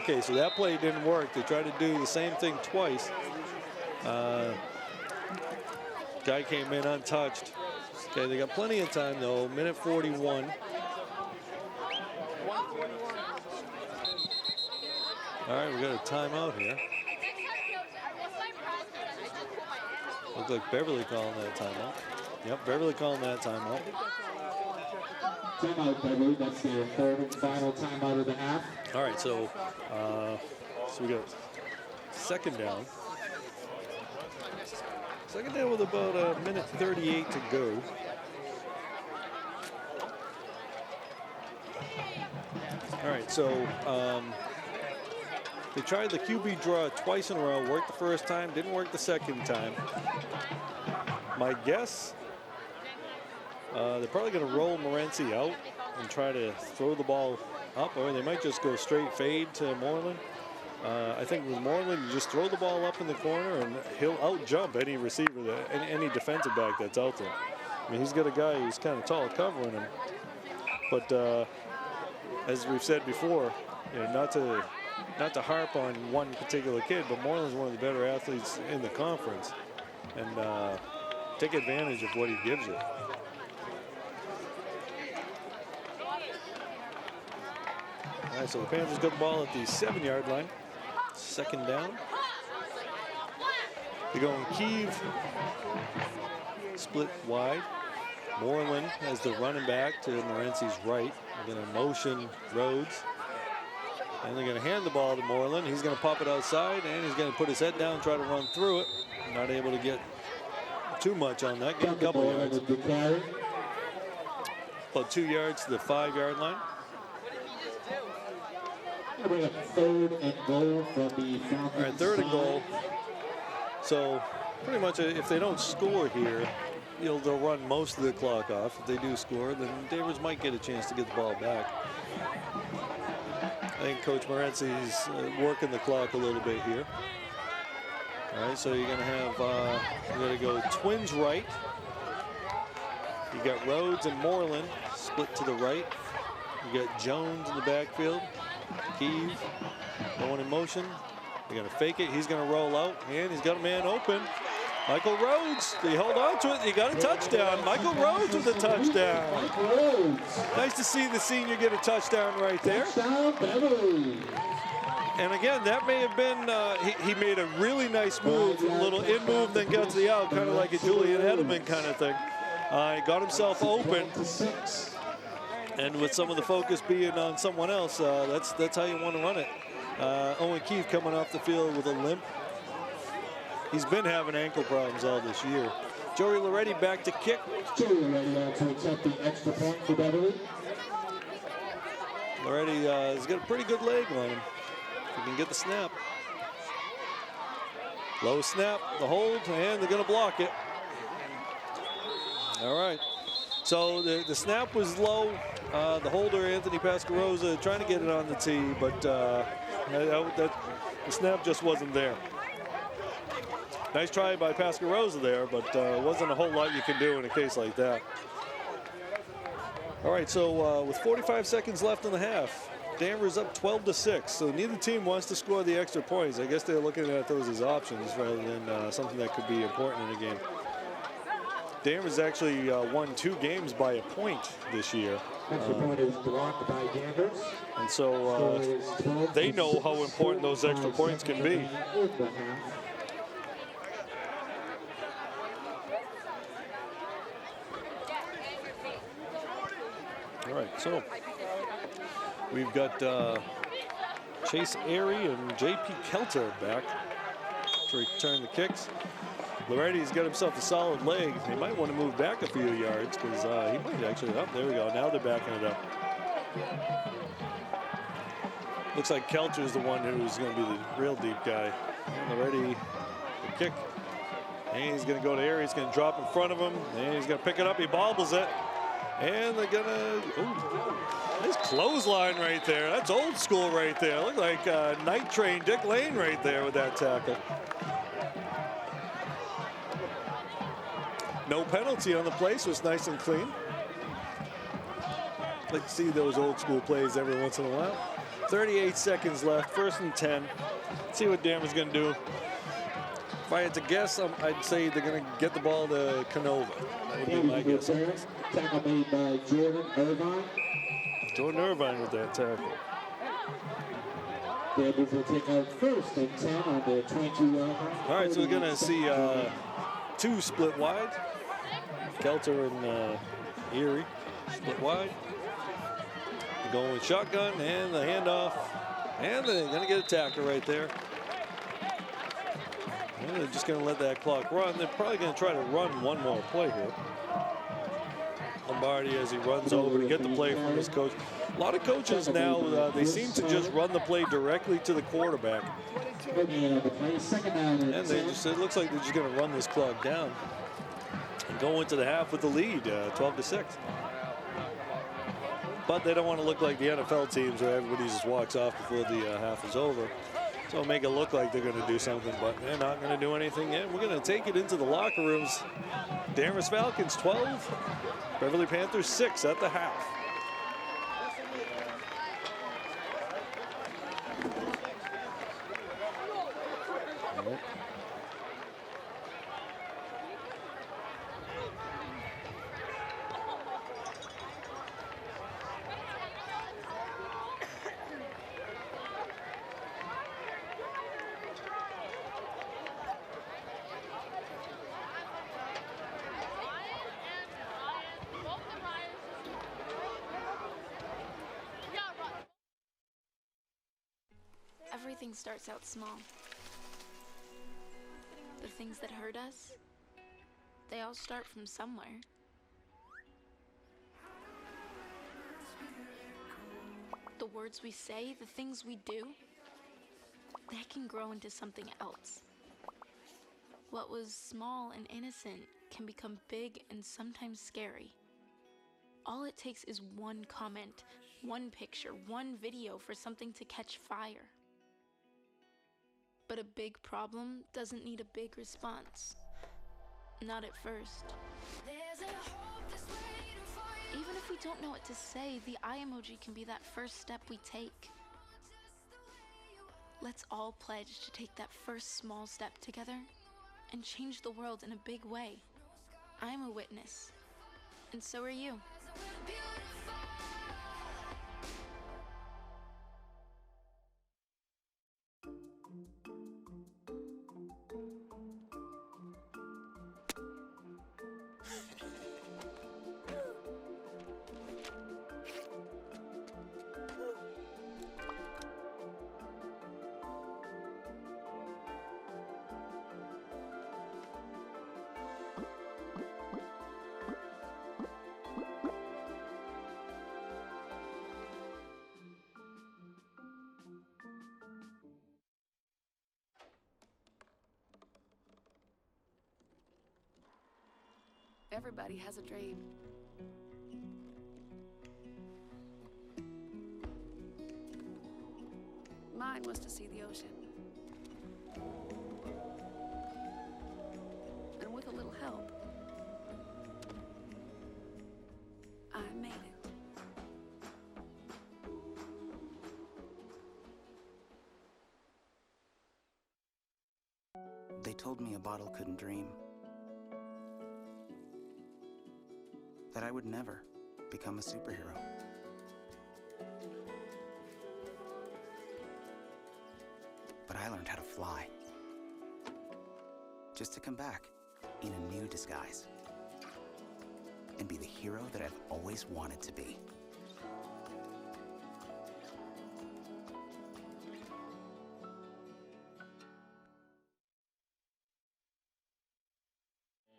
A: Okay, so that play didn't work. They tried to do the same thing twice. Guy came in untouched. Okay, they got plenty of time though. Minute 41. All right, we got a timeout here. Looks like Beverly calling that timeout. Yep, Beverly calling that timeout.
B: Timeout, Beverly. That's their third and final timeout of the half.
A: All right, so we got second down. Second down with about a minute 38 to go. All right, so they tried the QB draw twice in a row. Worked the first time, didn't work the second time. My guess, they're probably going to roll Morency out and try to throw the ball up, or they might just go straight fade to Moreland. I think with Moreland, you just throw the ball up in the corner and he'll out-jump any receiver, any defensive back that's out there. I mean, he's got a guy who's kind of tall covering him. But as we've said before, you know, not to harp on one particular kid, but Moreland's one of the better athletes in the conference. And take advantage of what he gives you. All right, so the Panthers got the ball at the 7-yard line. Second down. They're going Kiev, split wide. Moreland as the running back to Morency's right. They're going to motion Rhodes. And they're going to hand the ball to Moreland. He's going to pop it outside, and he's going to put his head down, try to run through it. Not able to get too much on that. Get a couple yards. About 2 yards to the 5-yard line.
B: Third and goal from the Falcons.
A: All right, third and goal. So pretty much if they don't score here, they'll run most of the clock off. If they do score, then Danvers might get a chance to get the ball back. I think Coach Morency's working the clock a little bit here. All right, so you're going to have, you're going to go twins right. You got Rhodes and Moreland split to the right. You got Jones in the backfield. Kiev going in motion. They're going to fake it. He's going to roll out, and he's got a man open. Michael Rhodes, they hold on to it. He got a touchdown. Michael Rhodes with a touchdown. Nice to see the senior get a touchdown right there. And again, that may have been, he made a really nice move, a little in move, then got to the out, kind of like a Julian Edelman kind of thing. He got himself open. And with some of the focus being on someone else, that's how you want to run it. Owen Keefe coming off the field with a limp. He's been having ankle problems all this year. Joey Loretti back to kick.
B: Joey Loretti to accept the extra point for Beverly.
A: Loretti has got a pretty good leg on him. If he can get the snap. Low snap, the hold, and they're going to block it. All right. So the snap was low. The holder, Anthony Pascarosa, trying to get it on the tee, but the snap just wasn't there. Nice try by Pascarosa there, but wasn't a whole lot you can do in a case like that. All right, so with 45 seconds left in the half, Danvers up 12-6. So neither team wants to score the extra points. I guess they're looking at those as options rather than something that could be important in a game. Danvers actually won 2 games by a point this year.
B: Extra point is blocked by Danvers.
A: And so they know how important those extra points can be. All right, so we've got Chase Airy and J.P. Kelter back to return the kicks. Loretti's got himself a solid leg. He might want to move back a few yards because he might actually, oh, there we go. Now they're backing it up. Looks like Kelter's the one who's going to be the real deep guy. Loretti, the kick. And he's going to go to area. He's going to drop in front of him. And he's going to pick it up. He bobbles it. And they're going to, nice clothesline right there. That's old school right there. Look like Night Train Dick Lane right there with that tackle. No penalty on the play, so it's nice and clean. Like to see those old school plays every once in a while. 38 seconds left, 1st and 10. Let's see what Danvers is going to do. If I had to guess, I'd say they're going to get the ball to Canova. That would be my guess.
B: Tackle made by Jordan Irvine.
A: Jordan Irvine with that tackle.
B: Danvers will take out 1st and 10 on their 22-yard line.
A: All right, so we're going to see 2 split wide. Kelter and Erie split wide. Going with shotgun and the handoff. And they're going to get a tackle right there. And they're just going to let that clock run. They're probably going to try to run one more play here. Lombardi as he runs over to get the play from his coach. A lot of coaches now, they seem to just run the play directly to the quarterback. And they just, it looks like they're just going to run this clock down and go into the half with the lead, 12-6. But they don't want to look like the NFL teams where everybody just walks off before the half is over. So make it look like they're going to do something, but they're not going to do anything yet. We're going to take it into the locker rooms. Danvers Falcons 12, Beverly Panthers 6 at the half.
D: Everything starts out small. The things that hurt us, they all start from somewhere. The words we say, the things we do, they can grow into something else. What was small and innocent can become big and sometimes scary. All it takes is one comment, one picture, one video for something to catch fire. But a big problem doesn't need a big response. Not at first. Even if we don't know what to say, the eye emoji can be that first step we take. Let's all pledge to take that first small step together and change the world in a big way. I'm a witness, and so are you.
E: Everybody has a dream. Mine was to see the ocean. And with a little help, I made it.
F: They told me a bottle couldn't dream. That I would never become a superhero. But I learned how to fly. Just to come back in a new disguise. And be the hero that I've always wanted to be.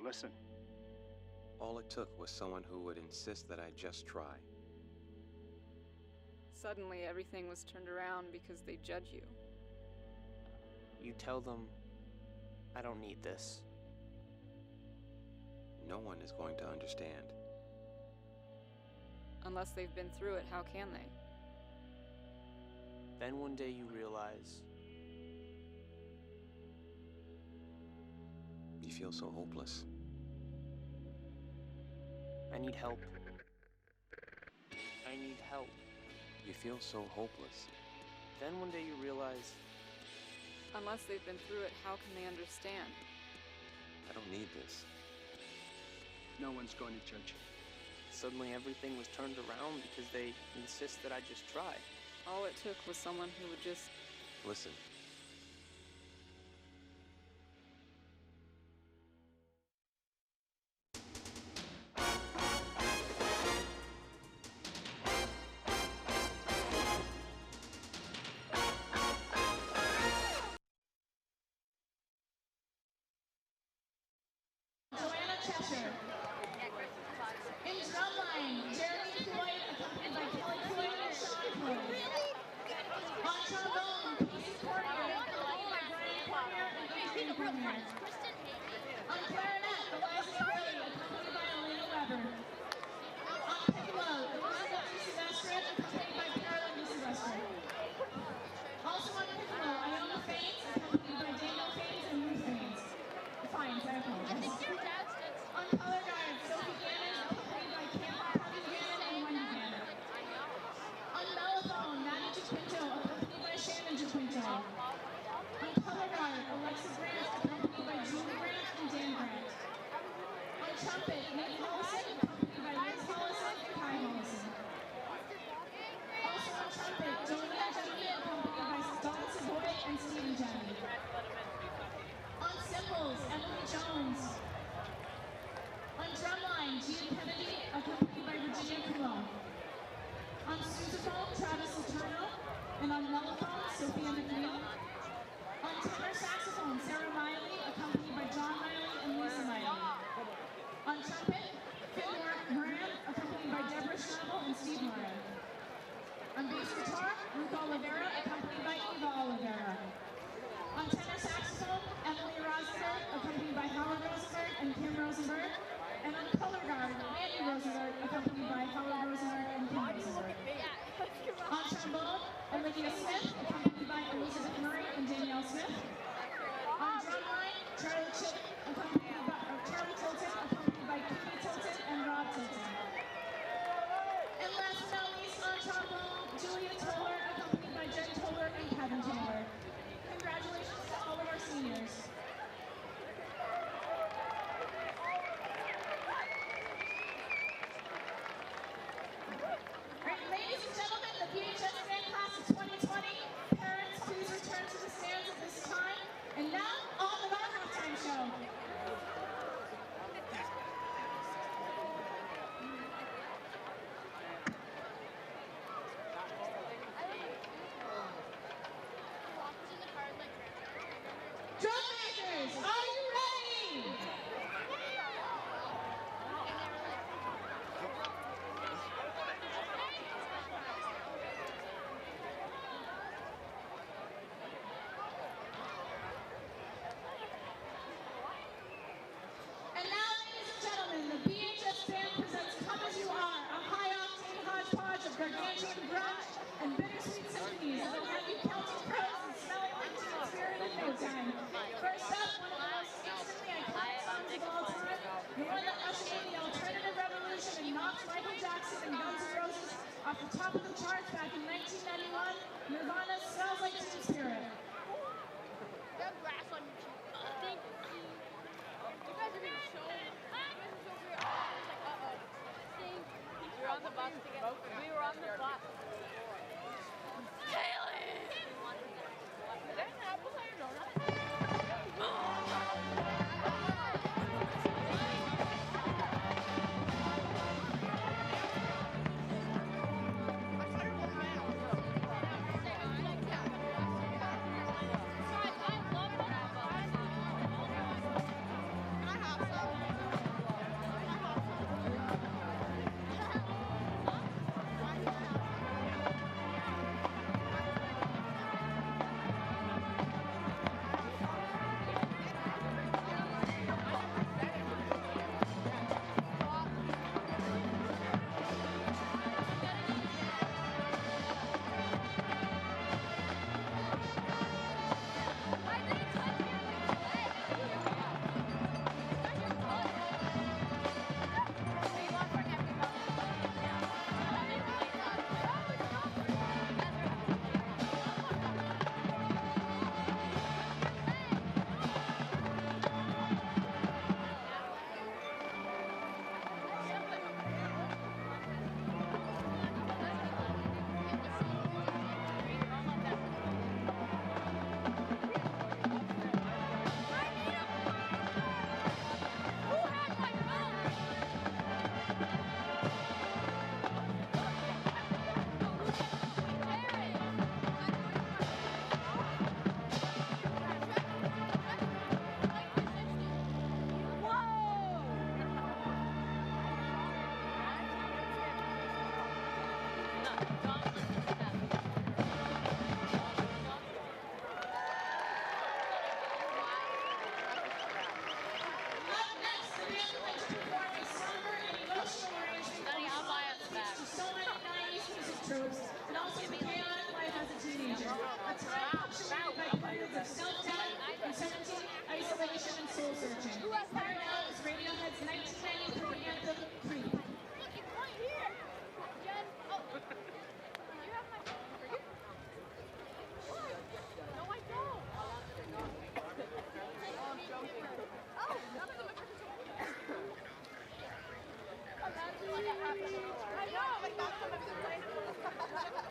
G: Listen.
H: All it took was someone who would insist that I just try.
I: Suddenly, everything was turned around because they judge you.
J: You tell them, I don't need this.
H: no one is going to understand.
I: Unless they've been through it, how can they?
G: Then one day you realize
H: You feel so hopeless.
G: I need help. I need help.
H: You feel so hopeless.
G: Then one day you realize
I: Unless they've been through it, how can they understand?
H: I don't need this.
J: No one's going to judge you.
G: suddenly everything was turned around because they insist that I just try.
I: All it took was someone who would just
H: Listen.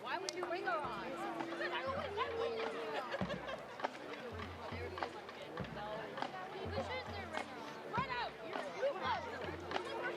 K: Why would you ring her on? Run out! You lost them.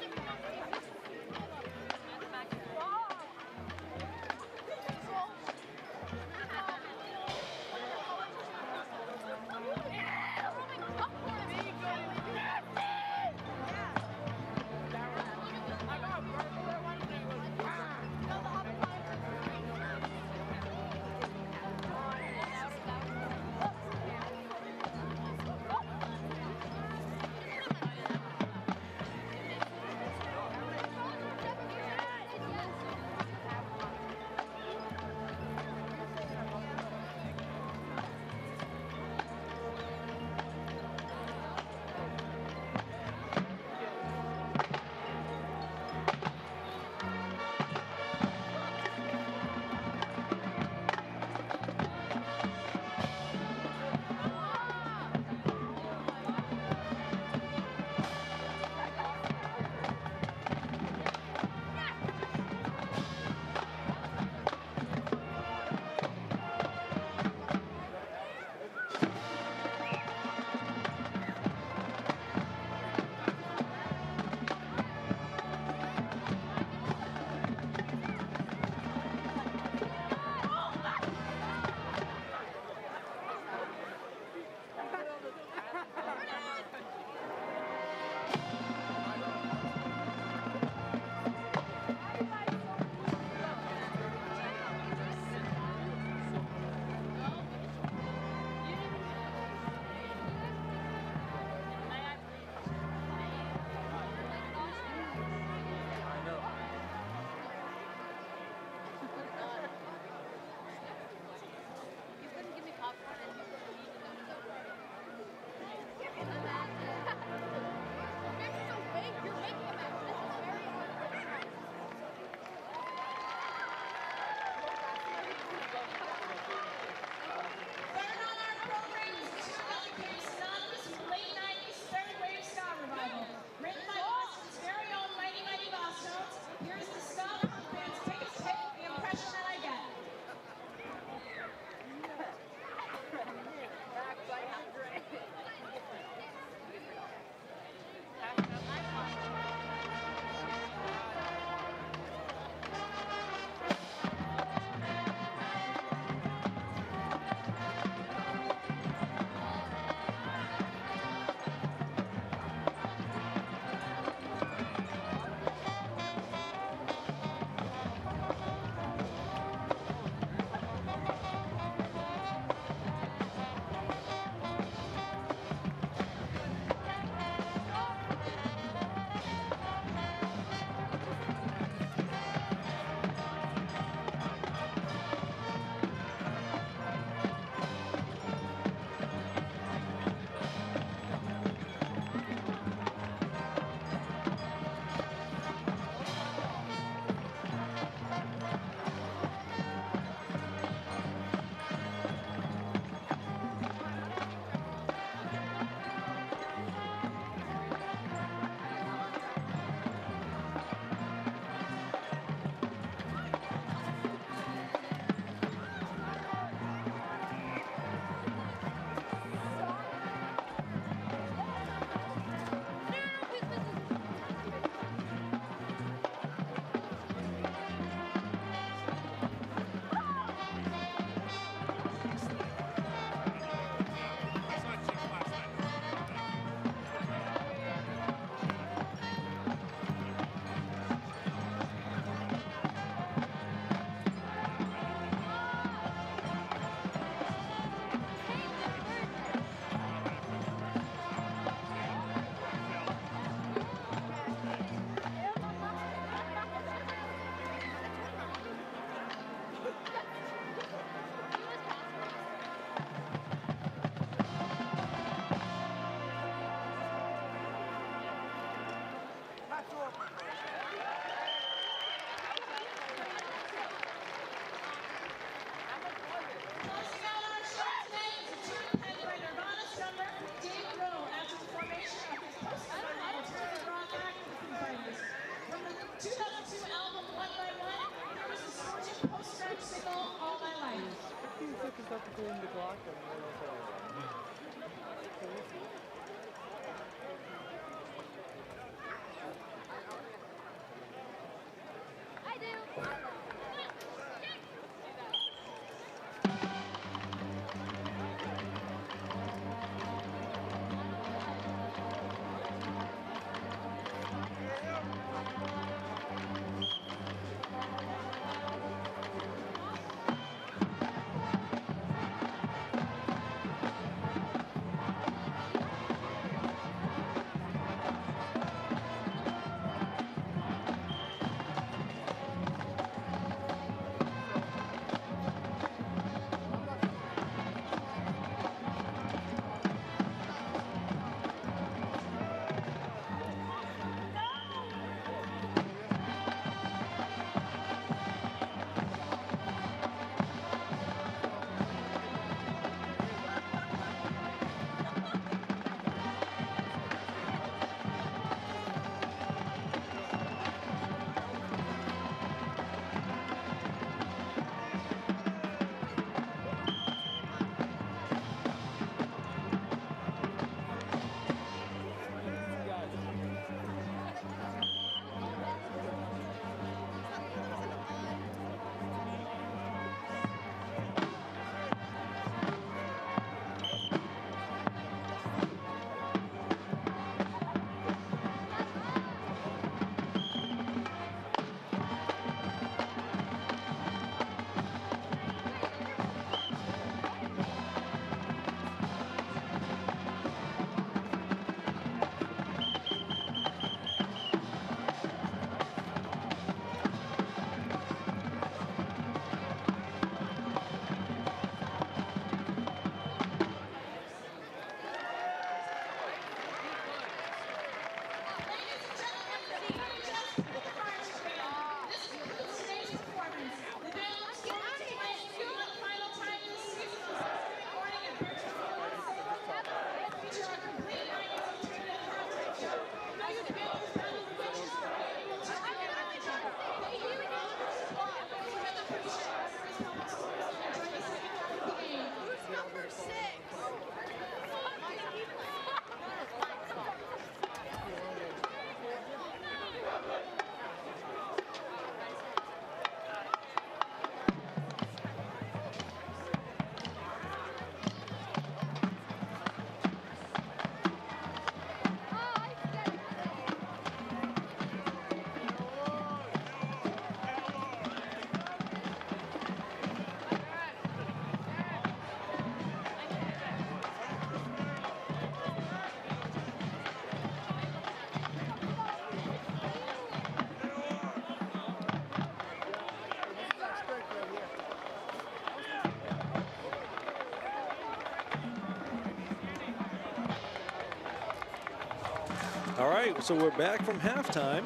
A: All right, so we're back from halftime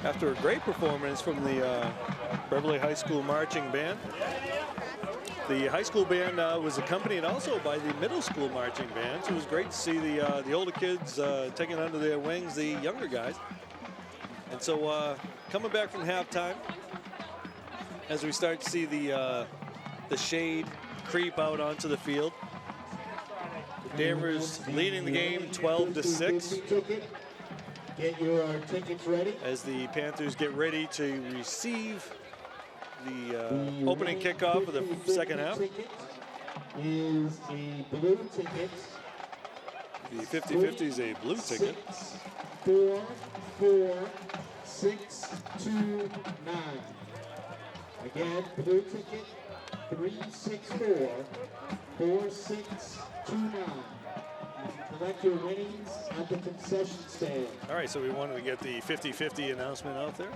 A: after a great performance from the Beverly High School Marching Band. The high school band was accompanied also by the middle school marching band, so it was great to see the older kids taking under their wings the younger guys. And so coming back from halftime, as we start to see the shade creep out onto the field, Danvers leading the game 12-6.
B: Get your tickets ready.
A: As the Panthers get ready to receive the opening kickoff of the second half.
B: Is a blue ticket.
A: The 50-50 is a blue ticket.
B: 644-629. Again, blue ticket 364-4629. Collect your winnings at the concession stand.
A: All right, so we wanted to get the 50-50 announcement out there.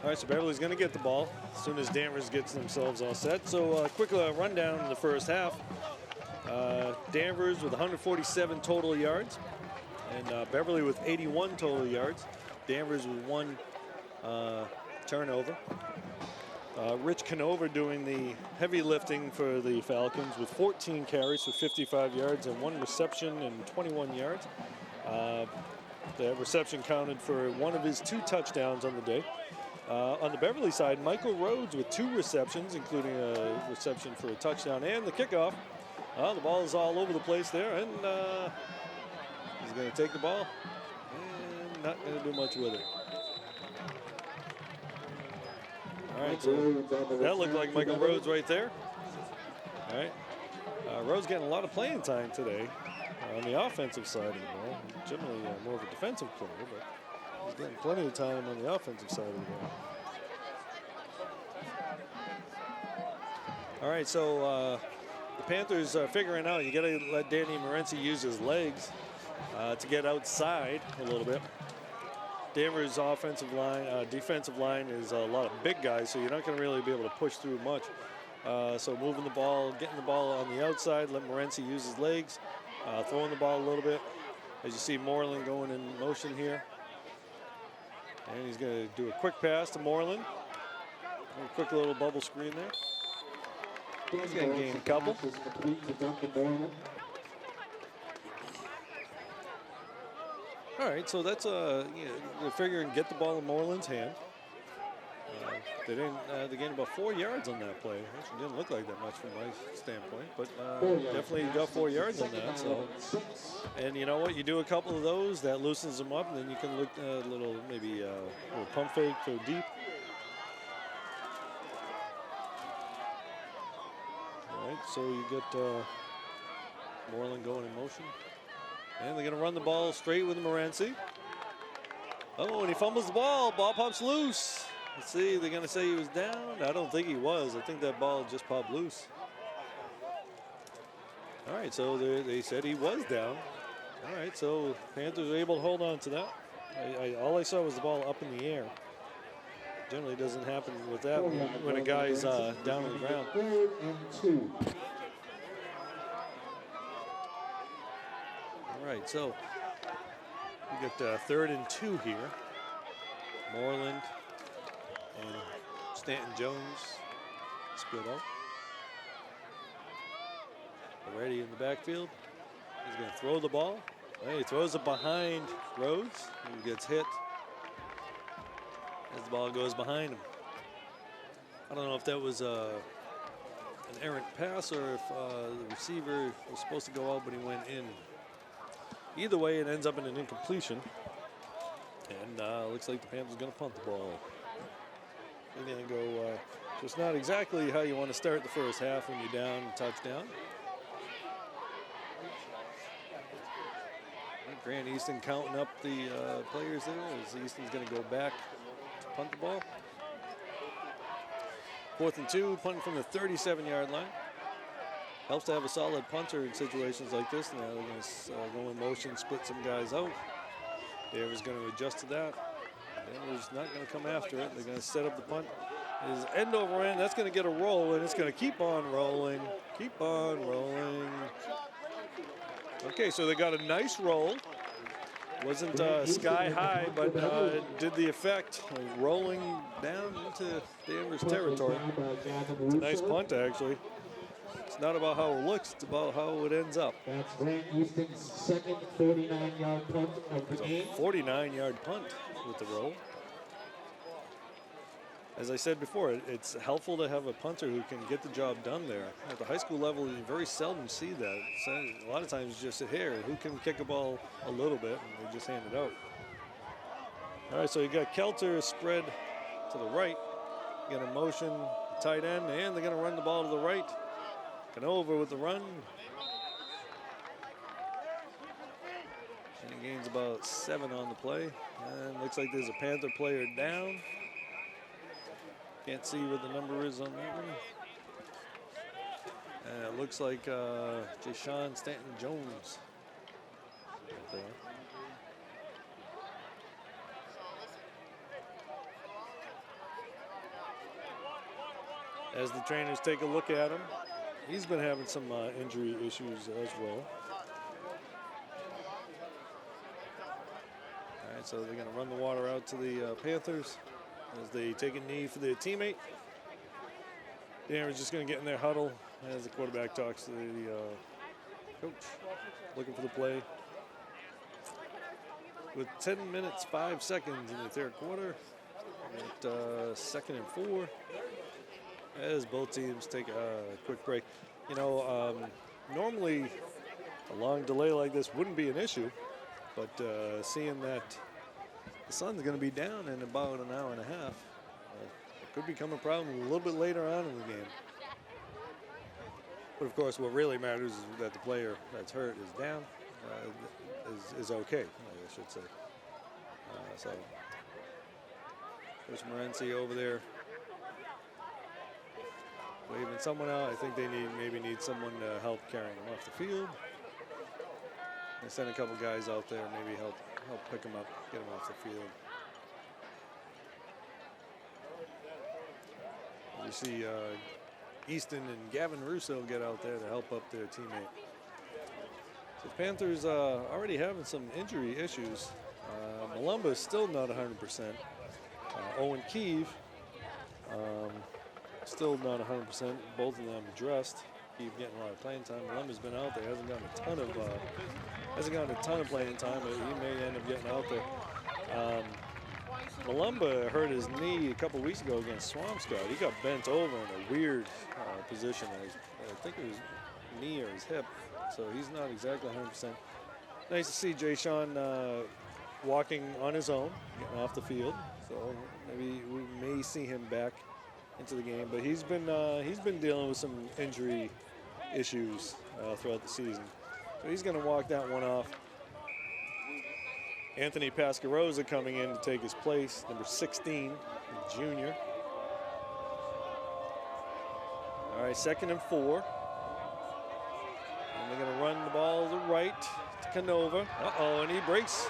A: All right, so Beverly's going to get the ball as soon as Danvers gets themselves all set. So quick rundown in the first half. Danvers with 147 total yards, and Beverly with 81 total yards. Danvers with 1 turnover. Rich Canova doing the heavy lifting for the Falcons with 14 carries for 55 yards and 1 reception and 21 yards. The reception counted for 1 of his 2 touchdowns on the day. On the Beverly side, Michael Rhodes with 2 receptions, including a reception for a touchdown and the kickoff. The ball is all over the place there, and he's going to take the ball and not going to do much with it. All right, so that looked like Michael Rhodes right there. All right, Rhodes getting a lot of playing time today on the offensive side of the ball. Generally more of a defensive player, but he's getting plenty of time on the offensive side of the ball. All right, so the Panthers are figuring out you got to let Danny Morency use his legs to get outside a little bit. Danvers' defensive line is a lot of big guys, so you're not going to really be able to push through much. So moving the ball, getting the ball on the outside, let Morency use his legs, throwing the ball a little bit. As you see Moreland going in motion here. And he's going to do a quick pass to Moreland. A quick little bubble screen there. He's going to gain a couple. All right, so that's they're figuring get the ball in Moreland's hand. They gained about 4 yards on that play. Actually didn't look like that much from my standpoint, but definitely got 4 yards on that. So, and you know what? You do a couple of those, that loosens them up, and then you can look a little maybe a little pump fake, throw deep. All right, so you get Moreland going in motion. And they're going to run the ball straight with Morency. Oh, and he fumbles the ball. Ball pops loose. Let's see, they're going to say he was down. I don't think he was. I think that ball just popped loose. All right, so they said he was down. All right, so Panthers are able to hold on to that. All I saw was the ball up in the air. Generally doesn't happen with that when a guy's down on the ground. All right, so we got 3rd and 2 here. Moreland and Stanton Jones split up. Already in the backfield. He's going to throw the ball. He throws it behind Rhodes. He gets hit as the ball goes behind him. I don't know if that was an errant pass or if the receiver was supposed to go out, but he went in. Either way, it ends up in an incompletion. And looks like the Panthers are going to punt the ball. They're going to go just not exactly how you want to start the first half when you're down and touchdown. Grant Easton counting up the players there as Easton's going to go back to punt the ball. 4th and 2, punting from the 37-yard line. Helps to have a solid punter in situations like this. Now they're going to go in motion, split some guys out. Danvers going to adjust to that. Danvers not going to come after it. They're going to set up the punt. It is end over end. That's going to get a roll, and it's going to keep on rolling. Keep on rolling. Okay, so they got a nice roll. Wasn't sky high, but did the effect of rolling down into Danvers territory. It's a nice punt, actually. It's not about how it looks, it's about how it ends up.
B: That's Grant Easton's second 49-yard punt of the game.
A: 49-yard punt with the roll. As I said before, it's helpful to have a punter who can get the job done there. At the high school level, you very seldom see that. A lot of times just here, who can kick a ball a little bit, and they just hand it out. All right, so you got Kelter spread to the right. You got a motion, tight end, and they're going to run the ball to the right. Canova with the run. And he gains about 7 on the play. And looks like there's a Panther player down. Can't see what the number is on that one. And it looks like Jashawn Stanton Jones right there. As the trainers take a look at him, he's been having some injury issues as well. All right, so they're going to run the water out to the Panthers as they take a knee for their teammate. Danvers just going to get in their huddle as the quarterback talks to the coach, looking for the play. With 10 minutes, 5 seconds in the third quarter, At 2nd and 4, as both teams take a quick break. You know, normally a long delay like this wouldn't be an issue, but seeing that the sun's going to be down in about an hour and a half, it could become a problem a little bit later on in the game. But of course, what really matters is that the player that's hurt is down, is okay, I should say. So there's Morency over there waving someone out. I think they maybe need someone to help carrying him off the field. They send a couple guys out there, maybe help pick him up, get him off the field. You see Easton and Gavin Russo get out there to help up their teammate. So the Panthers already having some injury issues. Malumba is still not 100%. Owen Keeve, still not 100%. Both of them dressed. Keeve getting a lot of playing time. Malumba's been out there, hasn't gotten a ton of playing time, but he may end up getting out there. Malumba hurt his knee a couple weeks ago against Swampscott. He got bent over in a weird position. I think it was knee or his hip, so he's not exactly 100%. Nice to see Jay Sean walking on his own, getting off the field. So maybe we may see him back into the game, but he's been dealing with some injury issues throughout the season. So he's going to walk that one off. Anthony Pascarosa coming in to take his place, number 16, junior. All right, 2nd and 4. And they're going to run the ball to the right to Canova. Uh-oh, and he breaks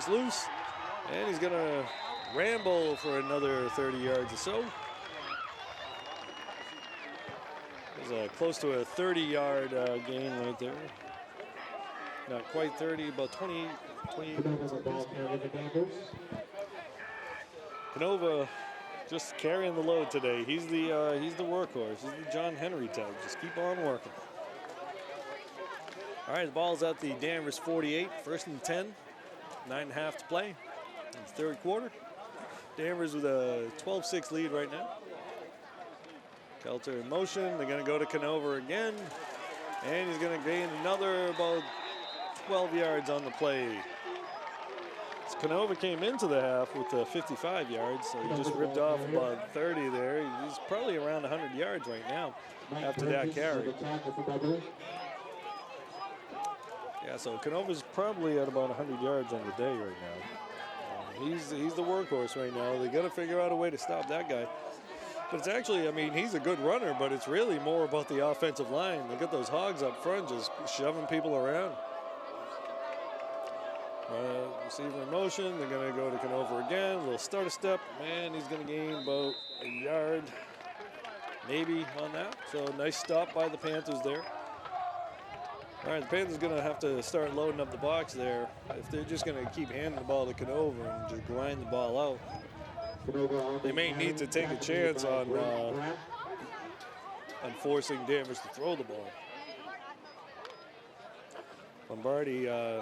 A: loose. And he's going to ramble for another 30 yards or so. There's close to a 30-yard gain right there. Not quite 30, about 28 yards. Canova just carrying the load today. He's the workhorse. He's the John Henry type. Just keep on working. All right, the ball's at the Danvers 48, 1st and 10, 9.5 to play in the 3rd quarter. Danvers with a 12-6 lead right now. Kelter in motion. They're going to go to Canova again, and he's going to gain another about 12 yards on the play. So Canova came into the half with 55 yards, so he just ripped off about 30 there. He's probably around 100 yards right now after that carry. Yeah, so Canova's probably at about 100 yards on the day right now. He's the workhorse right now. They got to figure out a way to stop that guy. But it's actually, I mean, he's a good runner, but it's really more about the offensive line. They got those hogs up front just shoving people around. Receiver in motion. They're going to go to Canova again. A little start a step. And he's going to gain about a yard, maybe, on that. So nice stop by the Panthers there. All right, the Panthers going to have to start loading up the box there. If they're just going to keep handing the ball to Canova and just grind the ball out, they may need to take a chance on forcing Danvers to throw the ball. Lombardi has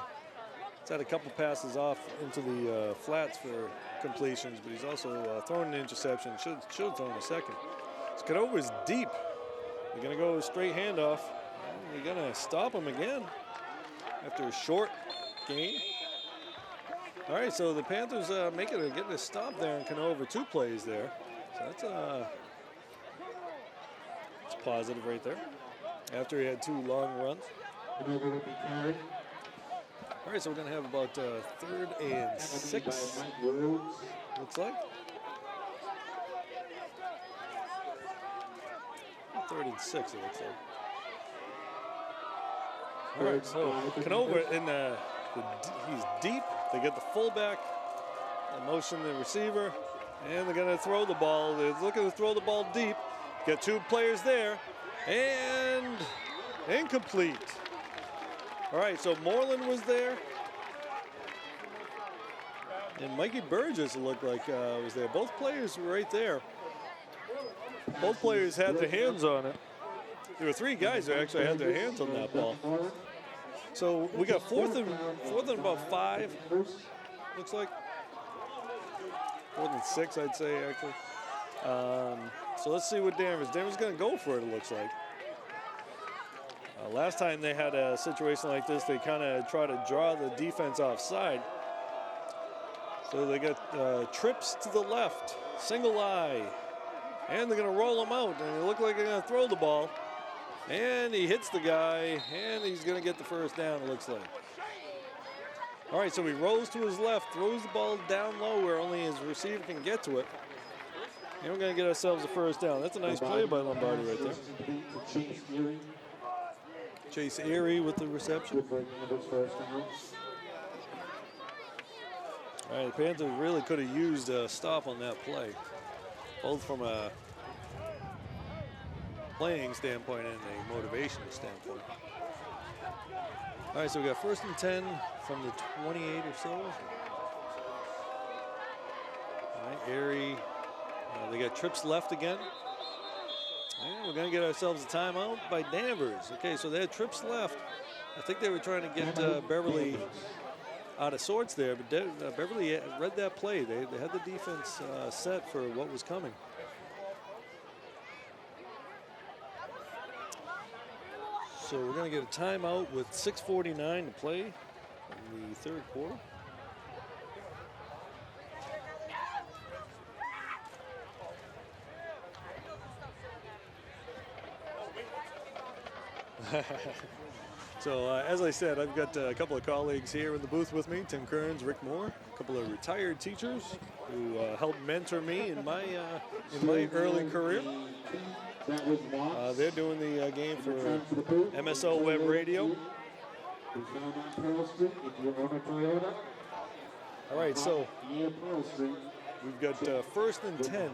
A: had a couple passes off into the flats for completions, but he's also thrown an interception. Should have thrown a second. So Canova is deep. They're going to go straight handoff. They're going to stop him again after a short gain. All right, so the Panthers getting a stop there in Canova, 2 plays there. So that's positive right there. After he had 2 long runs. All right, so we're going to have about 3rd and 6. Looks like. 3rd and 6, it looks like. All right, so Canova he's deep. They get the fullback, motion the receiver, and they're going to throw the ball. They're looking to throw the ball deep. Got 2 players there, and incomplete. All right, so Moreland was there, and Mikey Burgess looked like was there. Both players were right there. Both players had their hands on it. There were 3 guys who actually had their hands on that ball. So we got fourth and about 5, looks like. 4th and 6, I'd say, actually. So let's see what Danvers going to go for it, it looks like. Last time they had a situation like this, they kind of try to draw the defense offside. So they got trips to the left, single eye, and they're going to roll him out. And it looked like they're going to throw the ball. And he hits the guy, and he's going to get the first down, it looks like. All right, so he rolls to his left, throws the ball down low where only his receiver can get to it. And we're going to get ourselves a first down. That's a nice play by Lombardi right there. Chase Erie with the reception. All right, the Panthers really could have used a stop on that play, both from a playing standpoint and a motivation standpoint. All right, so we got 1st and 10 from the 28 or so. All right, Erie, they got trips left again. And we're going to get ourselves a timeout by Danvers. Okay, so they had trips left. I think they were trying to get Beverly out of sorts there, but Beverly read that play. They had the defense set for what was coming. So we're going to get a timeout with 6:49 to play in the 3rd quarter. So as I said, I've got a couple of colleagues here in the booth with me, Tim Kearns, Rick Moore, a couple of retired teachers who helped mentor me in my early career. They're doing the game for MSO Web Radio. All right, so we've got 1st and 10.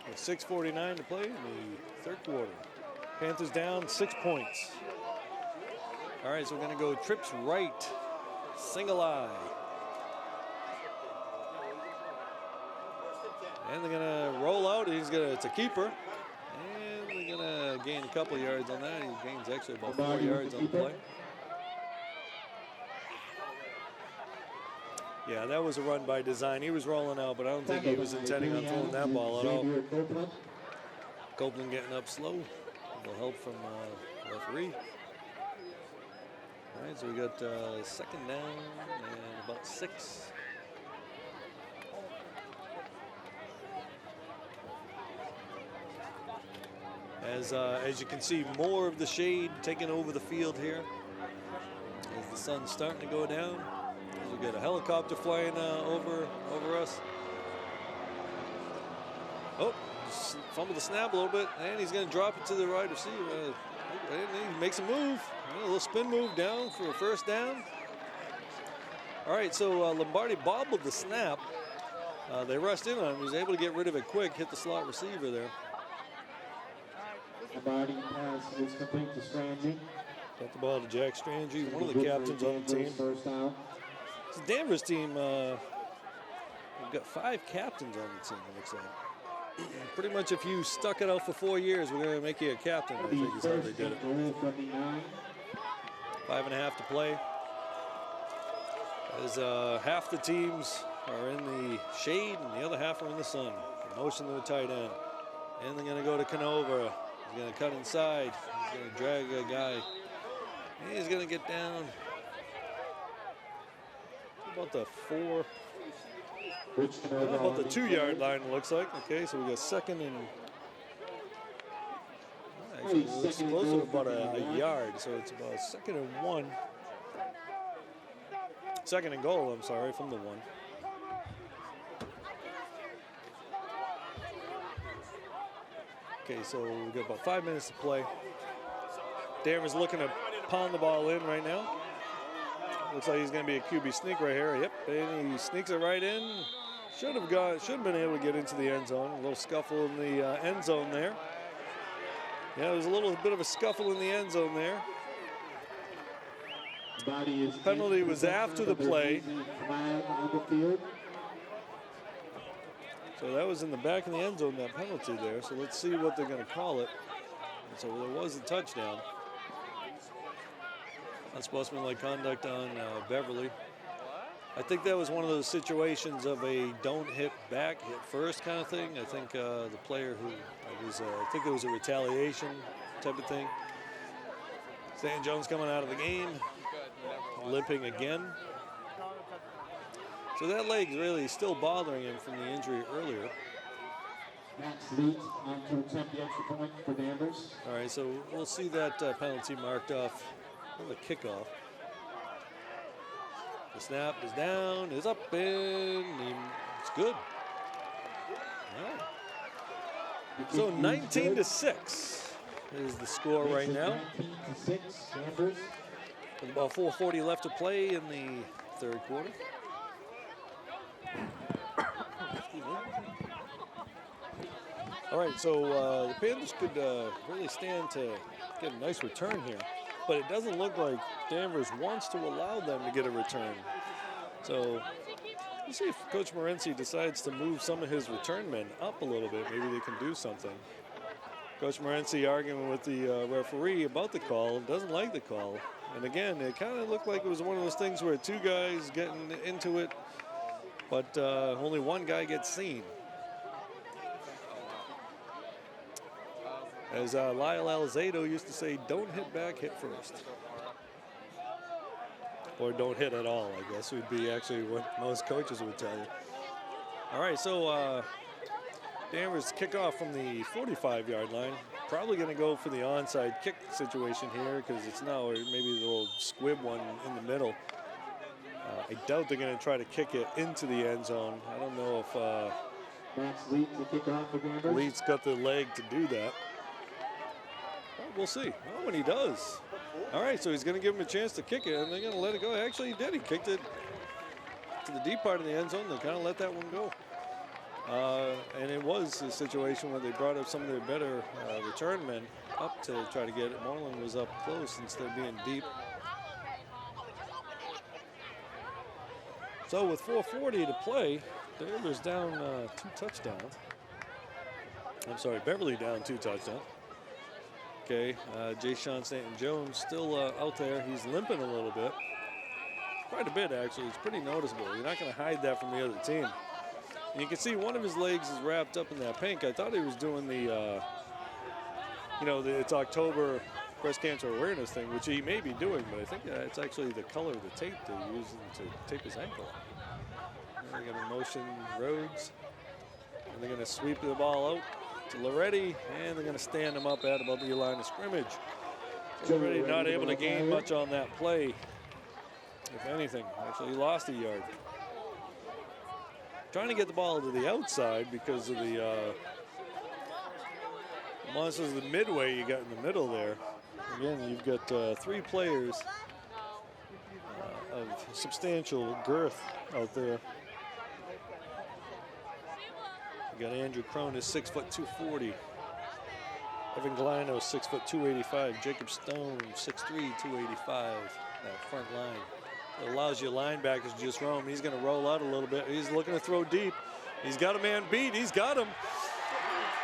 A: With 6:49 to play in the 3rd quarter. Panthers down 6 points. All right, so we're going to go trips right, single eye. And they're going to roll out. It's a keeper. And they're going to gain a couple of yards on that. He gains actually about 4 yards on the play. Yeah, that was a run by design. He was rolling out, but I don't think he was intending on throwing that ball at all. Copeland getting up slow. A little help from the referee. All right, so we got 2nd down and about 6. As you can see, more of the shade taking over the field here as the sun's starting to go down. We got a helicopter flying over us. Oh, fumbled the snap a little bit, and he's going to drop it to the right receiver. And he makes a move, a little spin move down for a first down. All right, so Lombardi bobbled the snap. They rushed in on him. He was able to get rid of it quick, hit the slot receiver there.
B: Lombardi pass is complete to Strange.
A: Got the ball to Jack Strange, one of the captains on the team.
B: First down.
A: The Danvers team, we've got 5 captains on the team, it looks like. Pretty much if you stuck it out for 4 years, we're going to make you a captain, I think is how they did it. 5.5 to play. As half the teams are in the shade and the other half are in the sun. Motion to the tight end. And they're going to go to Canova. He's going to cut inside. He's going to drag a guy. He's going to get down. About the 4, about the 2-yard line, it looks like. Okay, so we got 2nd and actually it's close to about a yard, so it's about 2nd and 1. 2nd and goal, I'm sorry, from the 1. Okay, so we've got about 5 minutes to play. Danvers looking to pound the ball in right now. Looks like he's going to be a QB sneak right here. Yep, and he sneaks it right in. Should have been able to get into the end zone. A little scuffle in the end zone there. Yeah, there's a little bit of a scuffle in the end zone there. Penalty was after the play. So that was in the back of the end zone, that penalty there. So let's see what they're going to call it. And so there was a touchdown. Unsportsmanlike conduct on Beverly. I think that was one of those situations of a don't hit back, hit first kind of thing. I think the player who was, I think it was a retaliation type of thing. St. John's coming out of the game, limping again. So that leg's really still bothering him from the injury earlier.
B: Max Leach on to attempt the extra point for Danvers.
A: All right, so we'll see that penalty marked off on the kickoff. The snap is down, is up, and it's good. All right. So 19-6 is the score right now.
B: 19-6, Danvers.
A: With about 4:40 left to play in the third quarter. All right, so the Panthers could really stand to get a nice return here, but it doesn't look like Danvers wants to allow them to get a return. So we'll see if Coach Morency decides to move some of his return men up a little bit. Maybe they can do something. Coach Morency arguing with the referee about the call, doesn't like the call. And again, it kind of looked like it was one of those things where two guys getting into it, but only one guy gets seen. As Lyle Alzado used to say, don't hit back, hit first. Or don't hit at all, I guess would be actually what most coaches would tell you. All right, so Danvers kick off from the 45-yard line. Probably going to go for the onside kick situation here because it's now maybe the little squib one in the middle. I doubt they're going to try to kick it into the end zone. I don't know if
B: Max Leach to kick off for Danvers.
A: Leach's got the leg to do that. Well, we'll see. Oh, and he does. All right, so he's going to give him a chance to kick it, and they're going to let it go. Actually, he did. He kicked it to the deep part of the end zone. They kind of let that one go. And it was a situation where they brought up some of their better return men up to try to get it. Moreland was up close instead of being deep. So with 4:40 to play, Danvers down 2 touchdowns. I'm sorry, Beverly down 2 touchdowns. Okay, Jay-Sean St. Jones still out there. He's limping a little bit. Quite a bit, actually. It's pretty noticeable. You're not going to hide that from the other team. And you can see one of his legs is wrapped up in that pink. I thought he was doing the, it's October breast cancer awareness thing, which he may be doing, but I think it's actually the color of the tape they're using to tape his ankle. And they're going to motion Rhodes, and they're going to sweep the ball out to Loretti, and they're going to stand him up at about the line of scrimmage. So Loretti not able to gain much on that play, if anything. Actually, he lost a yard. Trying to get the ball to the outside because of the monsters of the midway you got in the middle there. Again, you've got 3 players of substantial girth out there. You got Andrew Cronus, 6 foot 240. Evan Glino, 6 foot 285. Jacob Stone, 6'3", 285. That front line. It allows your linebackers to just roam. He's going to roll out a little bit. He's looking to throw deep. He's got a man beat. He's got him.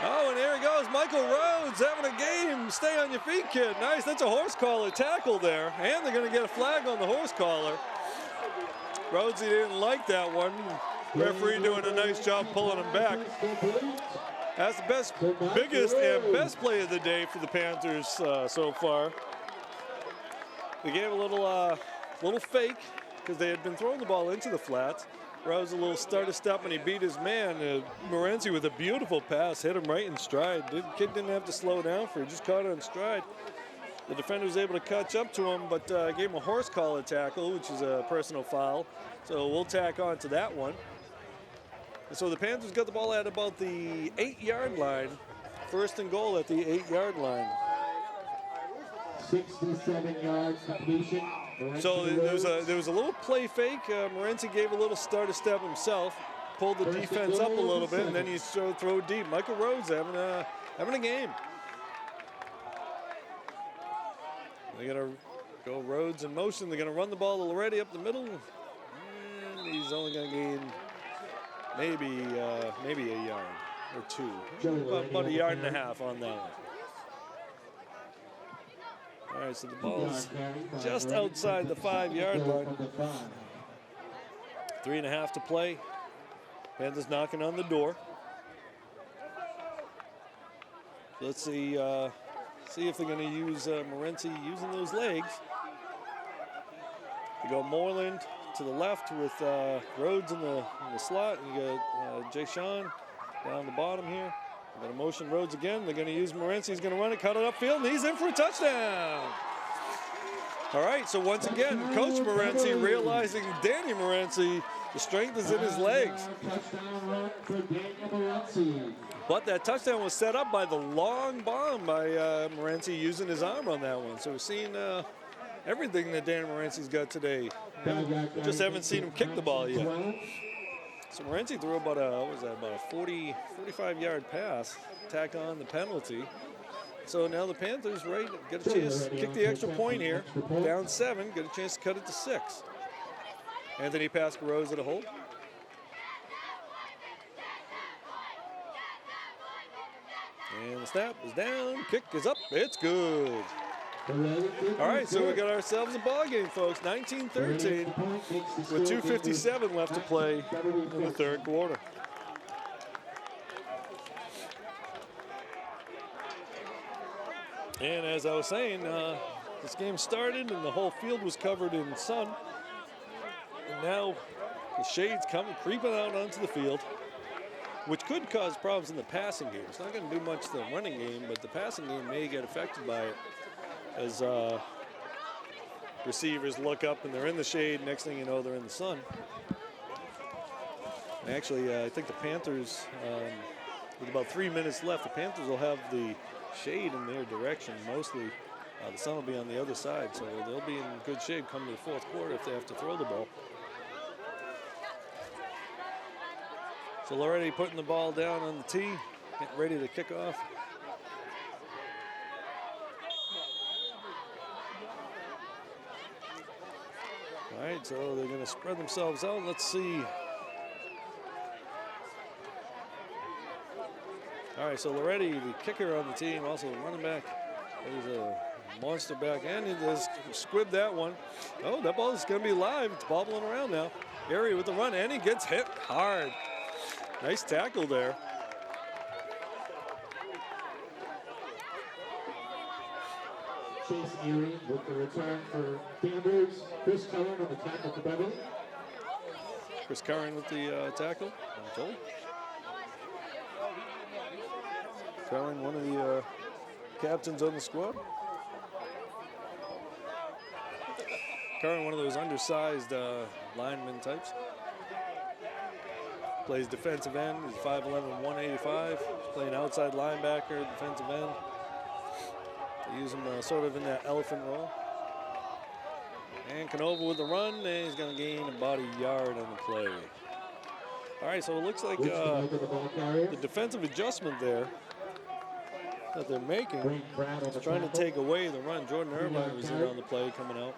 A: Oh, and there he goes. Michael Rhodes having a game. Stay on your feet, kid. Nice. That's a horse collar tackle there. And they're going to get a flag on the horse collar. Rhodes, he didn't like that one. Referee doing a nice job pulling him back. That's the best, biggest, and best play of the day for the Panthers so far. They gave a little fake because they had been throwing the ball into the flats. Rhodes a little starter step and he beat his man. Morency with a beautiful pass hit him right in stride. Kid didn't have to slow down for it, just caught it in stride. The defender was able to catch up to him, but gave him a horse collar tackle, which is a personal foul. So we'll tack on to that one. And so the Panthers got the ball at about the 8-yard line. First and goal at the 8-yard line.
B: 67 yards completion.
A: So there was a little play fake. Morency gave a little starter step himself, pulled the defense up a little bit, and then he throw deep. Michael Rhodes having a game. They're gonna go Rhodes in motion. They're gonna run the ball already up the middle, and he's only gonna gain maybe a yard or 2, about a yard and a half on that one. All right, so the ball's just outside the 5-yard line. 3.5 to play. Panthers knocking on the door. Let's see if they're going to use Morency using those legs. You go Moreland to the left with Rhodes in the slot, and you got Jay Sean down the bottom here. They're going to motion Rhodes again. They're going to use Morency. He's going to run it, cut it upfield, and he's in for a touchdown. All right, so once again, Coach Morency realizing Danny Morency, the strength is in his legs.
B: Touchdown run for Daniel Morency.
A: But that touchdown was set up by the long bomb by Morency using his arm on that one. So we're seeing everything that Danny Morency's got today. Just haven't seen him kick the ball yet. So Morency threw about a 45-yard pass, tack on the penalty. So now the Panthers, right, get a chance to kick the extra point here. Down 7, get a chance to cut it to 6. Anthony Pasquarose at a hold. And the snap is down, kick is up, it's good. All right, so we got ourselves a ball game, folks. 19-13 with 2:57 left to play in the third quarter. And as I was saying, this game started and the whole field was covered in sun. And now the shade's creeping out onto the field, which could cause problems in the passing game. It's not going to do much to the running game, but the passing game may get affected by it as receivers look up and they're in the shade. Next thing you know, they're in the sun. And actually, I think the Panthers, with about 3 minutes left, the Panthers will have the shade in their direction mostly. The sun will be on the other side, so they'll be in good shape coming to the fourth quarter if they have to throw the ball. So already putting the ball down on the tee, getting ready to kick off. All right, so they're going to spread themselves out. Let's see. All right, so Loretti, the kicker on the team, also running back. He's a monster back, and he just squibbed that one. Oh, that ball is going to be live. It's bobbling around now. Erie with the run, and he gets hit hard. Nice tackle there.
B: Chase Erie with the return for Danvers. Chris Curran on the tackle for Beverly.
A: Chris Curran with the tackle, I'm told. Curran, one of the captains on the squad. Curran, one of those undersized lineman types. Plays defensive end. He's 5'11", 185. He's playing outside linebacker, defensive end. They use him sort of in that elephant role. And Canova with the run, and he's going to gain about a yard on the play. All right, so it looks like the defensive adjustment there that they're making is trying to take away the run. Jordan Irvine was in on the play coming out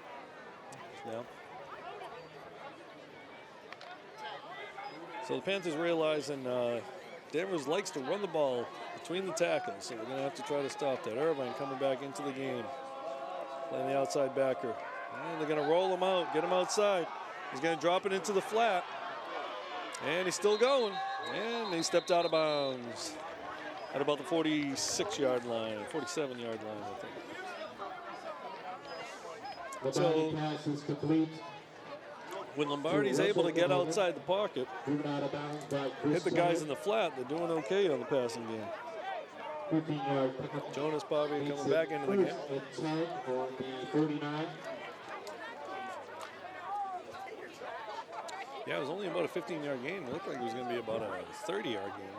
A: now. So the Panthers realizing Danvers likes to run the ball between the tackles, so we're going to have to try to stop that. Irvine coming back into the game, playing the outside backer. And they're going to roll him out, get him outside. He's going to drop it into the flat. And he's still going. And he stepped out of bounds at about the 46-yard line, 47-yard line, I think.
B: The
A: So
B: pass is complete.
A: when Lombardi's able to get outside the pocket,
B: Driven out of bounds by Chris
A: hit the guys in the flat, they're doing okay on the passing game.
B: 15-yard pickup.
A: Jonas Bobby coming back into the game.
B: First and 10 on the 39.
A: Yeah, it was only about a 15-yard game. It looked like it was going to be about a 30-yard game,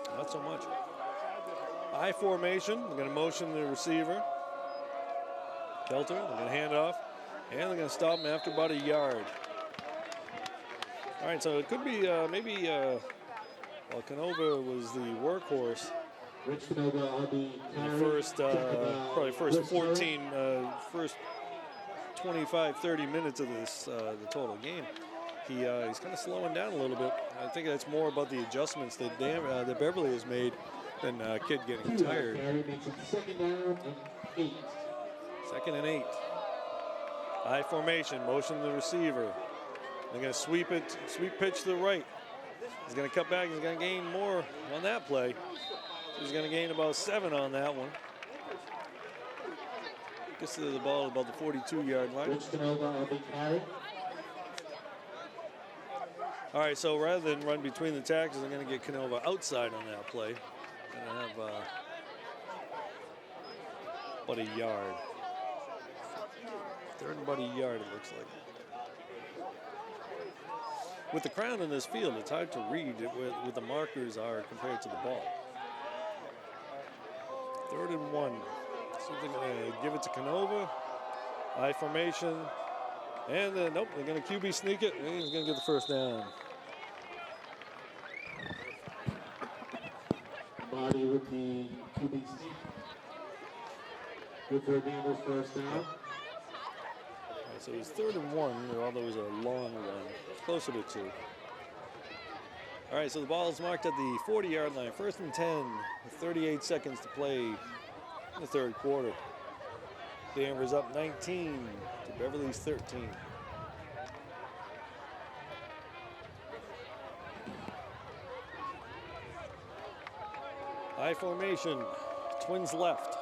A: but not so much. I formation. They're going to motion the receiver. Kelter, they're going to hand it off. And they're going to stop him after about a yard. All right, so it could be maybe Canova was the workhorse.
B: Rich Canova on the
A: In the first, probably first 14, first 25, 30 minutes of this, the total game. He's kind of slowing down a little bit. I think that's more about the adjustments that that Beverly has made than Kid getting tired.
B: Second down and 8.
A: Second and 8. High formation, motion to the receiver. They're going to sweep pitch to the right. He's going to cut back. He's going to gain more on that play. He's going to gain about 7 on that one. Gets to the ball about the 42-yard line. All right, so rather than run between the tackles, I'm going to get Canova outside on that play. Going to have about a yard. Third and about a yard, it looks like. With the crowd in this field, it's hard to read what the markers are compared to the ball. 3rd and 1. So they're going to give it to Canova. I formation. And then, nope, they're going to QB sneak it. And he's going to get the first down.
B: Body with the QB sneak. Good for Danvers first down.
A: So it was 3rd and 1, although it was a long one. Closer to 2. All right, so the ball is marked at the 40-yard line. 1st and 10, with 38 seconds to play in the 3rd quarter. Danvers up 19 to Beverly's 13. I formation, Twins left.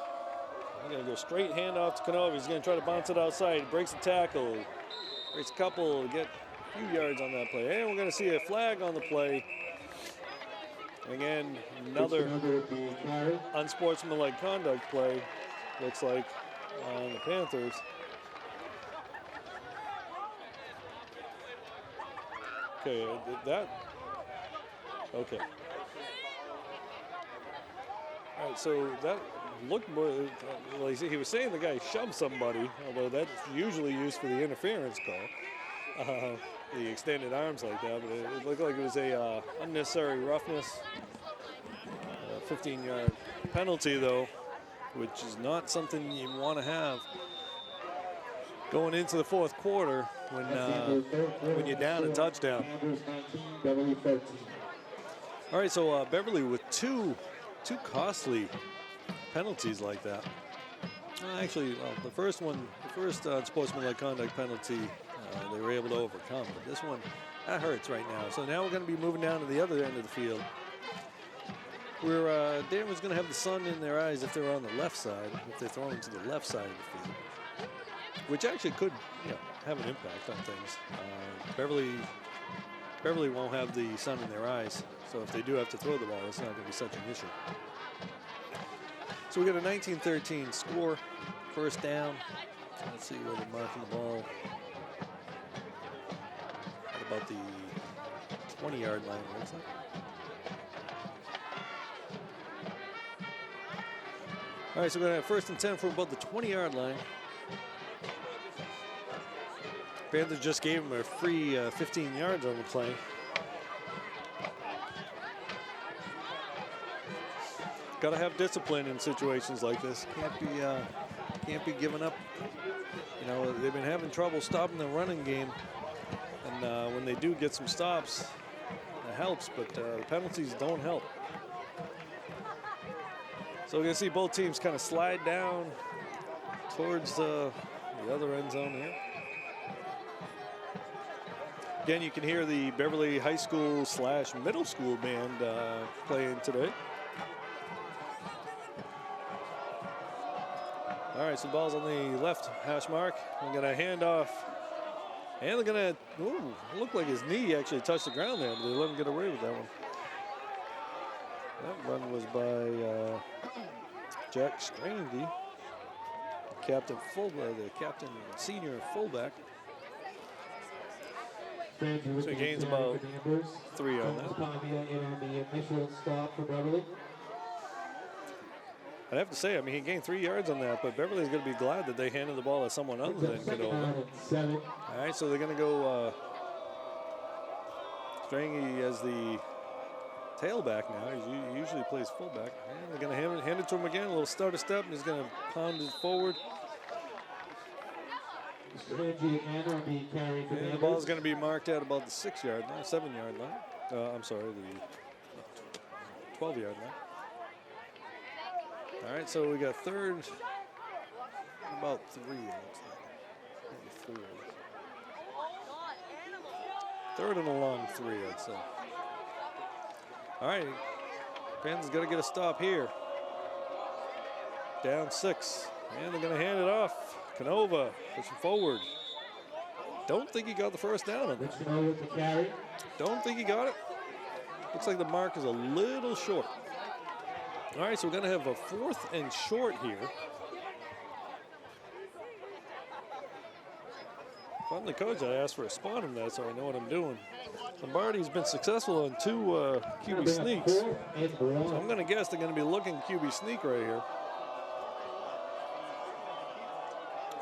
A: I'm going to go straight handoff to Canova. He's going to try to bounce it outside. He breaks a tackle. Breaks a couple, get a few yards on that play. And we're going to see a flag on the play. Again, another unsportsmanlike conduct play, looks like, on the Panthers. Okay, okay. All right, so that looked more, well, he was saying the guy shoved somebody, although that's usually used for the interference call. The extended arms like that, but it looked like it was a unnecessary roughness. 15-yard penalty, though, which is not something you want to have going into the 4th quarter when you're down a touchdown. All right, so Beverly with two costly penalties like that. Actually, well, the first unsportsmanlike conduct penalty, they were able to overcome. But this one, that hurts right now. So now we're going to be moving down to the other end of the field, where Danvers going to have the sun in their eyes if they're on the left side, if they're throwing to the left side of the field, which actually could, have an impact on things. Beverly won't have the sun in their eyes, so if they do have to throw the ball, it's not going to be such an issue. So we got a 19-13 score, 1st down. Let's see where they're marking the ball. At about the 20-yard line, looks like. All right, so we're going to have 1st and 10 from about the 20-yard line. Panthers just gave him a free 15 yards on the play. Got to have discipline in situations like this. Can't be giving up. They've been having trouble stopping the running game, and when they do get some stops, it helps. But the penalties don't help. So we're going to see both teams kind of slide down towards the other end zone here. Again, you can hear the Beverly High School / middle school band playing today. All right, so the ball's on the left hash mark. We're going to hand off. And they're going to, look like his knee actually touched the ground there, but they let him get away with that one. That run was by Jack Strange, the captain senior fullback. So he gains about 3 on that.
B: The initial stop for Beverly.
A: I'd have to say, he gained 3 yards on that, but Beverly's going to be glad that they handed the ball to someone other than Canova. All right, so they're going to go Strange as the tailback now. He usually plays fullback. And they're going to hand it to him again, a little stutter step, and he's going to pound it forward. And the ball is going to be marked at about the 7-yard line. I'm sorry, the 12-yard line. All right, so we got 3rd, about 3, it looks like. Maybe 4. 3rd and a long 3, I'd say. All right, Panthers got to get a stop here. Down 6, and they're going to hand it off. Canova pushing forward. Don't think he got the first down on that. Don't think he got it. Looks like the mark is a little short. All right, so we're going to have a 4th and short here. If I'm the coach, I asked for a spot on that so I know what I'm doing. Lombardi's been successful on 2 QB sneaks. So I'm going to guess they're going to be looking QB sneak right here.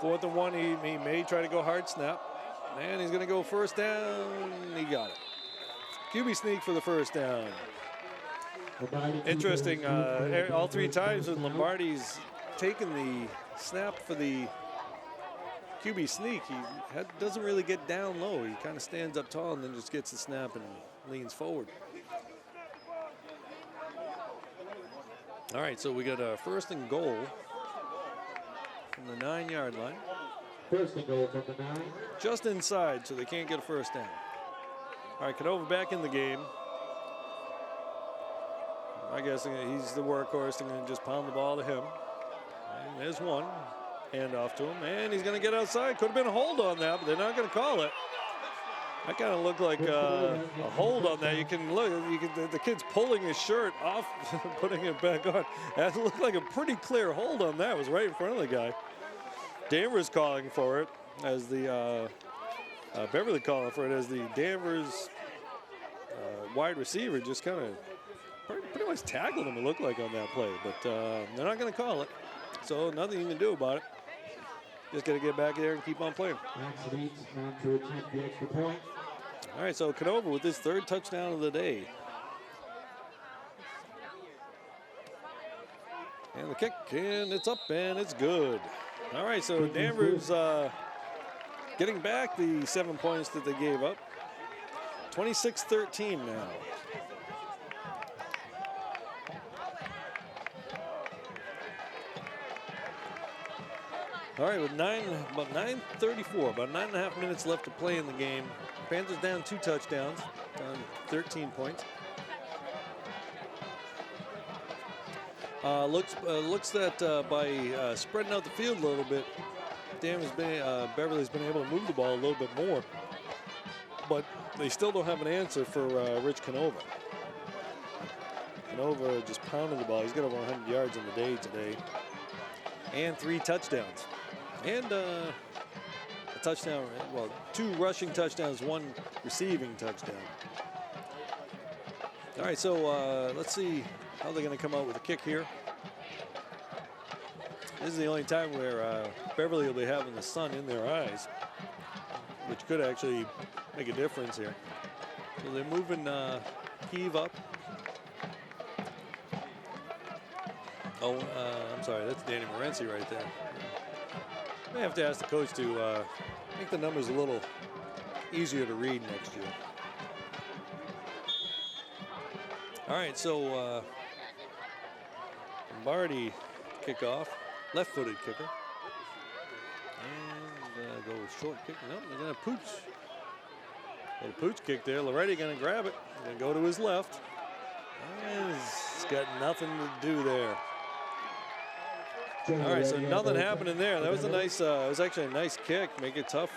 A: 4th and 1, he may try to go hard snap. And he's going to go first down. He got it. QB sneak for the first down. Interesting, all 3 times when Lombardi's taken the snap for the QB sneak, he doesn't really get down low. He kind of stands up tall and then just gets the snap and leans forward. All right, so we got a 1st and goal from the 9-yard line.
B: 1st and goal from the 9.
A: Just inside, so they can't get a first down. All right, Canova back in the game. I guess he's the workhorse. They're going to just pound the ball to him. And there's one. Hand off to him. And he's going to get outside. Could have been a hold on that, but they're not going to call it. That kind of looked like a hold on that. You can look. The kid's pulling his shirt off, putting it back on. That looked like a pretty clear hold on that. It was right in front of the guy. Danvers calling for it as the Beverly calling for it as the Danvers wide receiver just kind of pretty much tackled him, it looked like, on that play. But they're not going to call it, so nothing you can do about it. Just got to get back there and keep on playing. All right, so Canova with his 3rd touchdown of the day. And the kick, and it's up, and it's good. All right, so Danvers getting back the 7 points that they gave up. 26-13 now. All right, with about 9:34, about 9.5 minutes left to play in the game. Panthers down 2 touchdowns, down 13 points. Looks that by spreading out the field a little bit, Beverly's been able to move the ball a little bit more, but they still don't have an answer for Rich Canova. Canova just pounded the ball. He's got over 100 yards in the day today, and 3 touchdowns, and a touchdown. Well, 2 rushing touchdowns, 1 receiving touchdown. All right, so let's see how they're going to come out with a kick here. This is the only time where Beverly will be having the sun in their eyes, which could actually make a difference here. So they're moving Heave up. Oh, I'm sorry, that's Danny Morency right there. May have to ask the coach to make the numbers a little easier to read next year. All right, so Lombardi kickoff, left-footed kicker. And go with short kick. Nope, they're going to pooch. Little pooch kick there. Loretti going to grab it. Going to go to his left. And he's got nothing to do there. All right, so nothing happening there. That was a nice, it was actually a nice kick. Make it tough.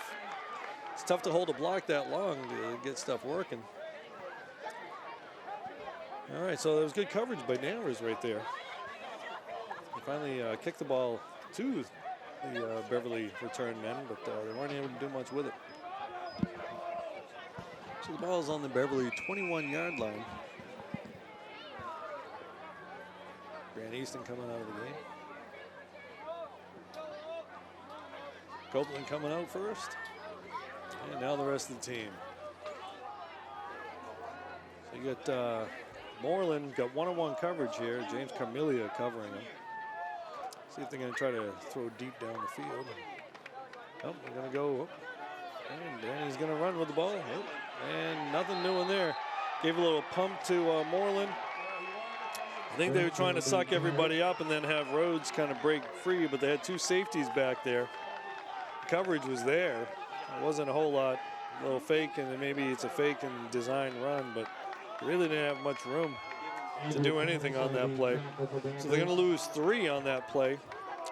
A: It's tough to hold a block that long to get stuff working. All right, so there was good coverage by Danvers right there. They finally kicked the ball to the Beverly return men, but they weren't able to do much with it. So the ball's on the Beverly 21-yard line. Grant Easton coming out of the game. Copeland coming out first. And now the rest of the team. So you got Moreland got one-on-one coverage here. James Carmilia covering him. See if they're going to try to throw deep down the field. Oh, they're going to go. And Danny's going to run with the ball. And nothing new in there. Gave a little pump to Moreland. I think they were trying to suck everybody up and then have Rhodes kind of break free, but they had 2 safeties back there. Coverage was there. There wasn't a whole lot little fake, and then maybe it's a fake and design run, but they really didn't have much room to do anything on that play. So they're going to lose 3 on that play.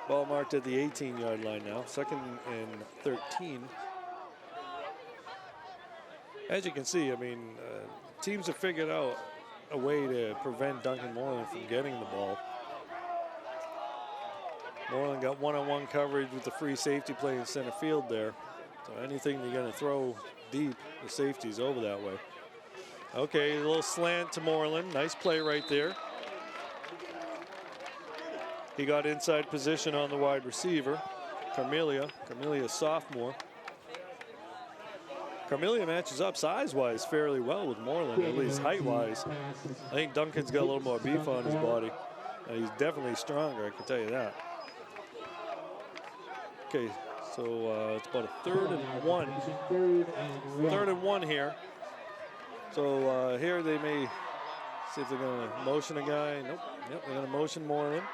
A: Ball marked at the 18-yard line now, 2nd and 13. As you can see, I mean, teams have figured out a way to prevent Duncan Moreland from getting the ball. Moreland got one-on-one coverage with the free safety play in center field there. So anything you're going to throw deep, the safety's over that way. Okay, a little slant to Moreland. Nice play right there. He got inside position on the wide receiver. Carmelia sophomore. Carmelia matches up size-wise fairly well with Moreland, at least height-wise. I think Duncan's got a little more beef on his body. He's definitely stronger, I can tell you that. Okay, so it's about a 3rd and 1. 3rd and 1 here. So here they may see if they're going to motion a guy. Nope. Yep, they're going to motion Moreland.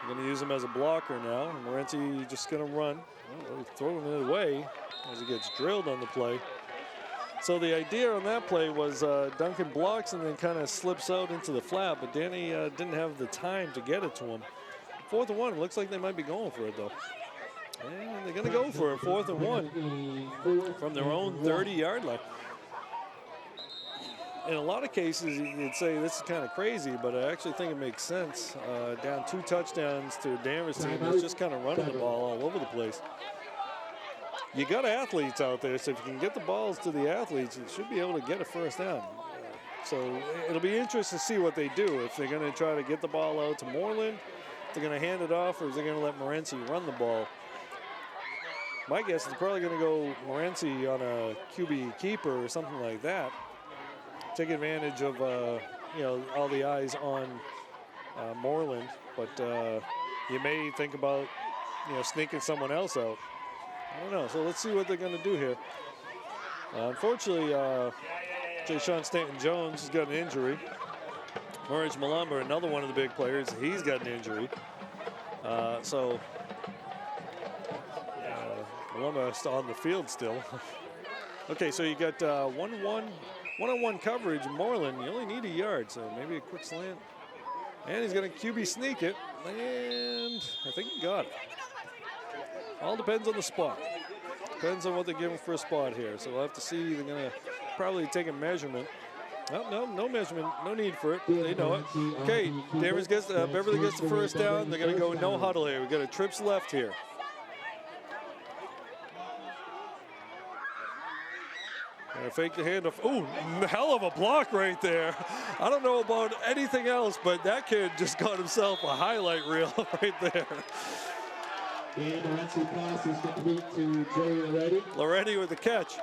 A: They're going to use him as a blocker now. And Morency just going to run. Oh, throwing it away as he gets drilled on the play. So the idea on that play was Duncan blocks and then kind of slips out into the flat, but Danny didn't have the time to get it to him. 4th and 1, looks like they might be going for it though. And they're going to go for it, 4th and 1 from their own 30-yard line. In a lot of cases, you'd say this is kind of crazy, but I actually think it makes sense. Down 2 touchdowns to a Danvers team that's just kind of running the ball all over the place. You got athletes out there, so if you can get the balls to the athletes, you should be able to get a first down. So it'll be interesting to see what they do. If they're going to try to get the ball out to Moreland, if they're going to hand it off, or is they going to let Morency run the ball? My guess is they're probably going to go Morency on a QB keeper or something like that. Take advantage of you know, all the eyes on Moreland, but you may think about, you know, sneaking someone else out. I don't know. So let's see what they're going to do here. Unfortunately, Jay-Sean Stanton-Jones has got an injury. Murridge Malumba, another one of the big players, he's got an injury. So Malumba's on the field still. Okay, so you got one-on-one coverage. Moreland, you only need a yard, so maybe a quick slant. And he's going to QB sneak it, and I think he got it. All depends on the spot. Depends on what they're giving for a spot here. So we'll have to see. They're going to probably take a measurement. Oh, no measurement. No need for it. They know it. Okay, Beverly gets the first down. They're going to go no huddle here. We got a trips left here. Fake the handoff. Ooh, hell of a block right there. I don't know about anything else, but that kid just got himself a highlight reel right there.
B: And the pass is complete to Joey Loretti.
A: Loretti with the catch.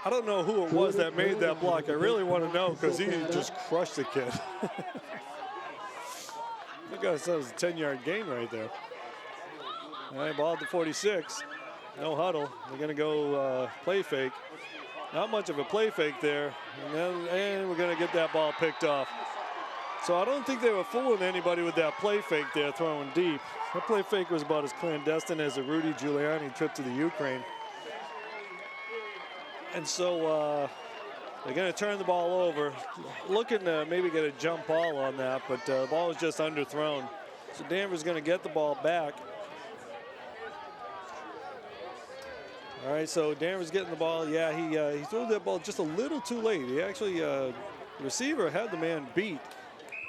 A: I don't know who it was that made that block. I really want to know because he just crushed the kid. I guess that was a 10-yard gain right there. All right, ball at the 46. No huddle. We're going to go play fake. Not much of a play fake there. And we're going to get that ball picked off. So I don't think they were fooling anybody with that play fake there, throwing deep. That play fake was about as clandestine as a Rudy Giuliani trip to the Ukraine. And so they're going to turn the ball over, looking to maybe get a jump ball on that, but the ball was just underthrown. So Danvers going to get the ball back. All right, so Danvers getting the ball. Yeah, he threw that ball just a little too late. He actually, the receiver had the man beat,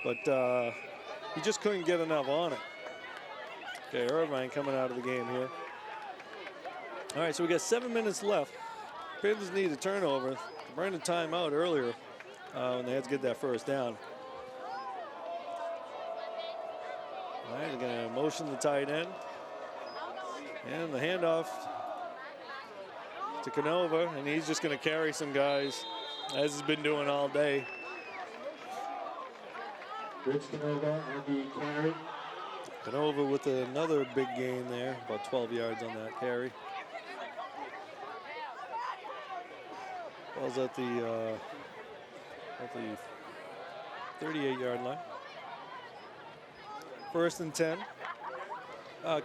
A: but he just couldn't get enough on it. Okay, Irvine coming out of the game here. All right, so we got 7 minutes left. Panthers need a turnover. They burned a timeout earlier when they had to get that first down. All right, they're going to motion the tight end. And the handoff to Canova, and he's just going to carry some guys, as he's been doing all day.
B: Rich Canova on the carry.
A: Canova with another big gain there, about 12 yards on that carry. Ball's at the 38-yard line. 1st and 10.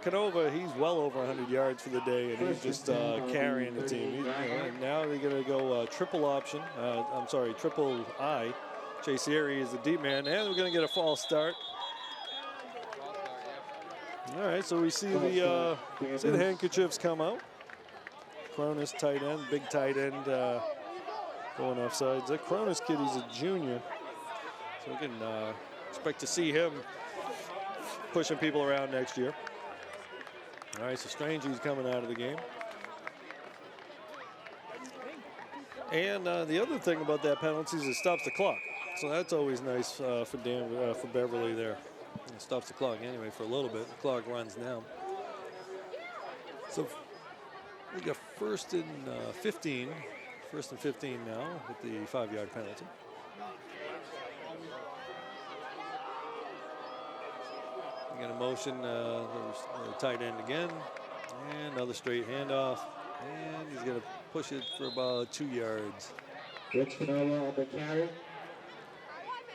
A: Canova, he's well over 100 yards for the day, and he's just carrying the team. And now they're going to go triple option. Triple I. Chase Erie is the deep man, and we're going to get a false start. All right, so we see the handkerchiefs come out. Cronus tight end, big tight end going offsides. That Cronus kid, he's a junior, so we can expect to see him pushing people around next year. All right, so Strangey's coming out of the game. And the other thing about that penalty is it stops the clock. So that's always nice for Beverly there. It stops the clock anyway for a little bit. The clock runs now. So we got first and 15. First and 15 now with the 5-yard penalty. We're going to motion the tight end again. And another straight handoff. And he's going to push it for about 2 yards.
B: Rich Canova on the carry.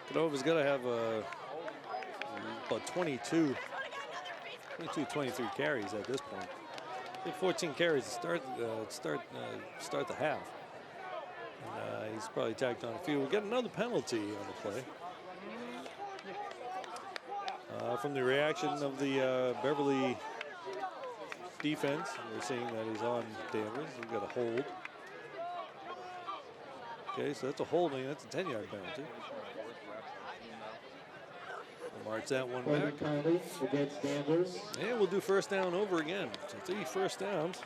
A: Canova's got to have about 23 carries at this point. I think 14 carries to start the half. And he's probably tacked on a few. We'll get another penalty on the play. From the reaction of the Beverly defense, we're seeing that he's on Danvers. We've got a hold. Okay, so that's a holding. That's a 10-yard penalty. We'll march that one back.
B: Against Danvers.
A: And we'll do first down over again. So 3 first downs.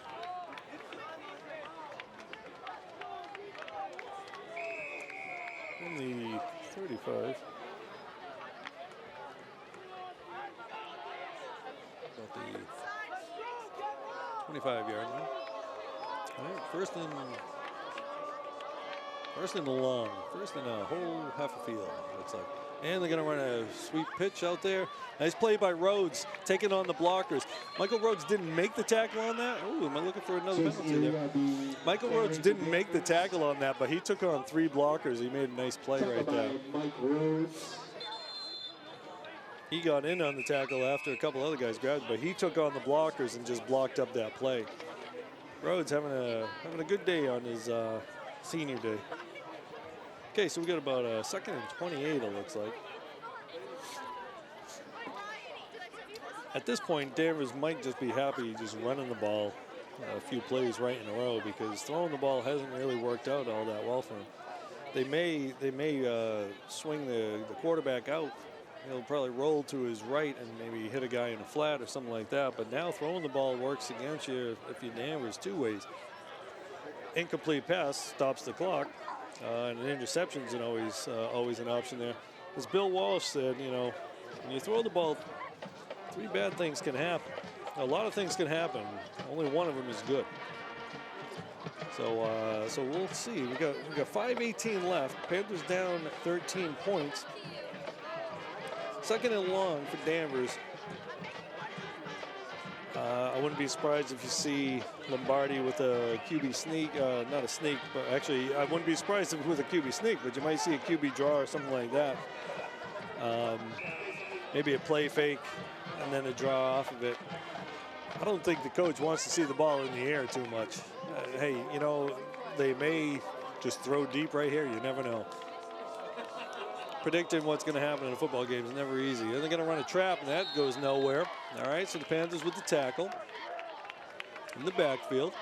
A: On the 35. About the 25-yard line. All right, first and long. First and a whole half a field, looks like. And they're going to run a sweep pitch out there. Nice play by Rhodes, taking on the blockers. Michael Rhodes didn't make the tackle on that. Oh, am I looking for another penalty there? Michael Rhodes didn't make the tackle on that, but he took on 3 blockers. He made a nice play right there. He got in on the tackle after a couple other guys grabbed, but he took on the blockers and just blocked up that play. Rhodes having a good day on his senior day. Okay, so we got about a 2nd and 28, it looks like. At this point, Danvers might just be happy just running the ball a few plays right in a row, because throwing the ball hasn't really worked out all that well for him. They may swing the quarterback out. He'll probably roll to his right and maybe hit a guy in a flat or something like that. But now throwing the ball works against you if you Danvers 2 ways. Incomplete pass stops the clock. And an interception is always an option there. As Bill Walsh said, when you throw the ball, 3 bad things can happen. A lot of things can happen. Only one of them is good. So we'll see. We got 5:18 left. Panthers down 13 points. 2nd and long for Danvers. I wouldn't be surprised if you see Lombardi with a QB sneak, not a sneak, but actually I wouldn't be surprised if it was a QB sneak, but you might see a QB draw or something like that. Maybe a play fake and then a draw off of it. I don't think the coach wants to see the ball in the air too much. Hey, they may just throw deep right here. You never know. Predicting what's going to happen in a football game is never easy. And they're going to run a trap, and that goes nowhere. All right, so the Panthers with the tackle in the backfield.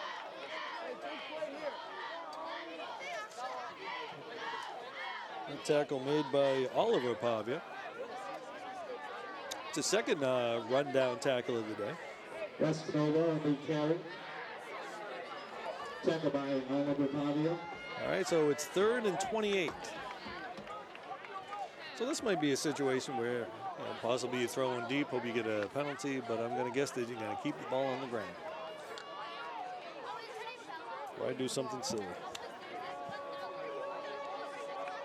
A: A tackle made by Oliver Pavia. It's the 2nd rundown tackle of the day.
B: Espinola on the carry. Tackle by Oliver Pavia.
A: All right, so it's 3rd and 28. So this might be a situation where possibly you throw in deep, hope you get a penalty, but I'm going to guess that you're going to keep the ball on the ground. Why do something silly?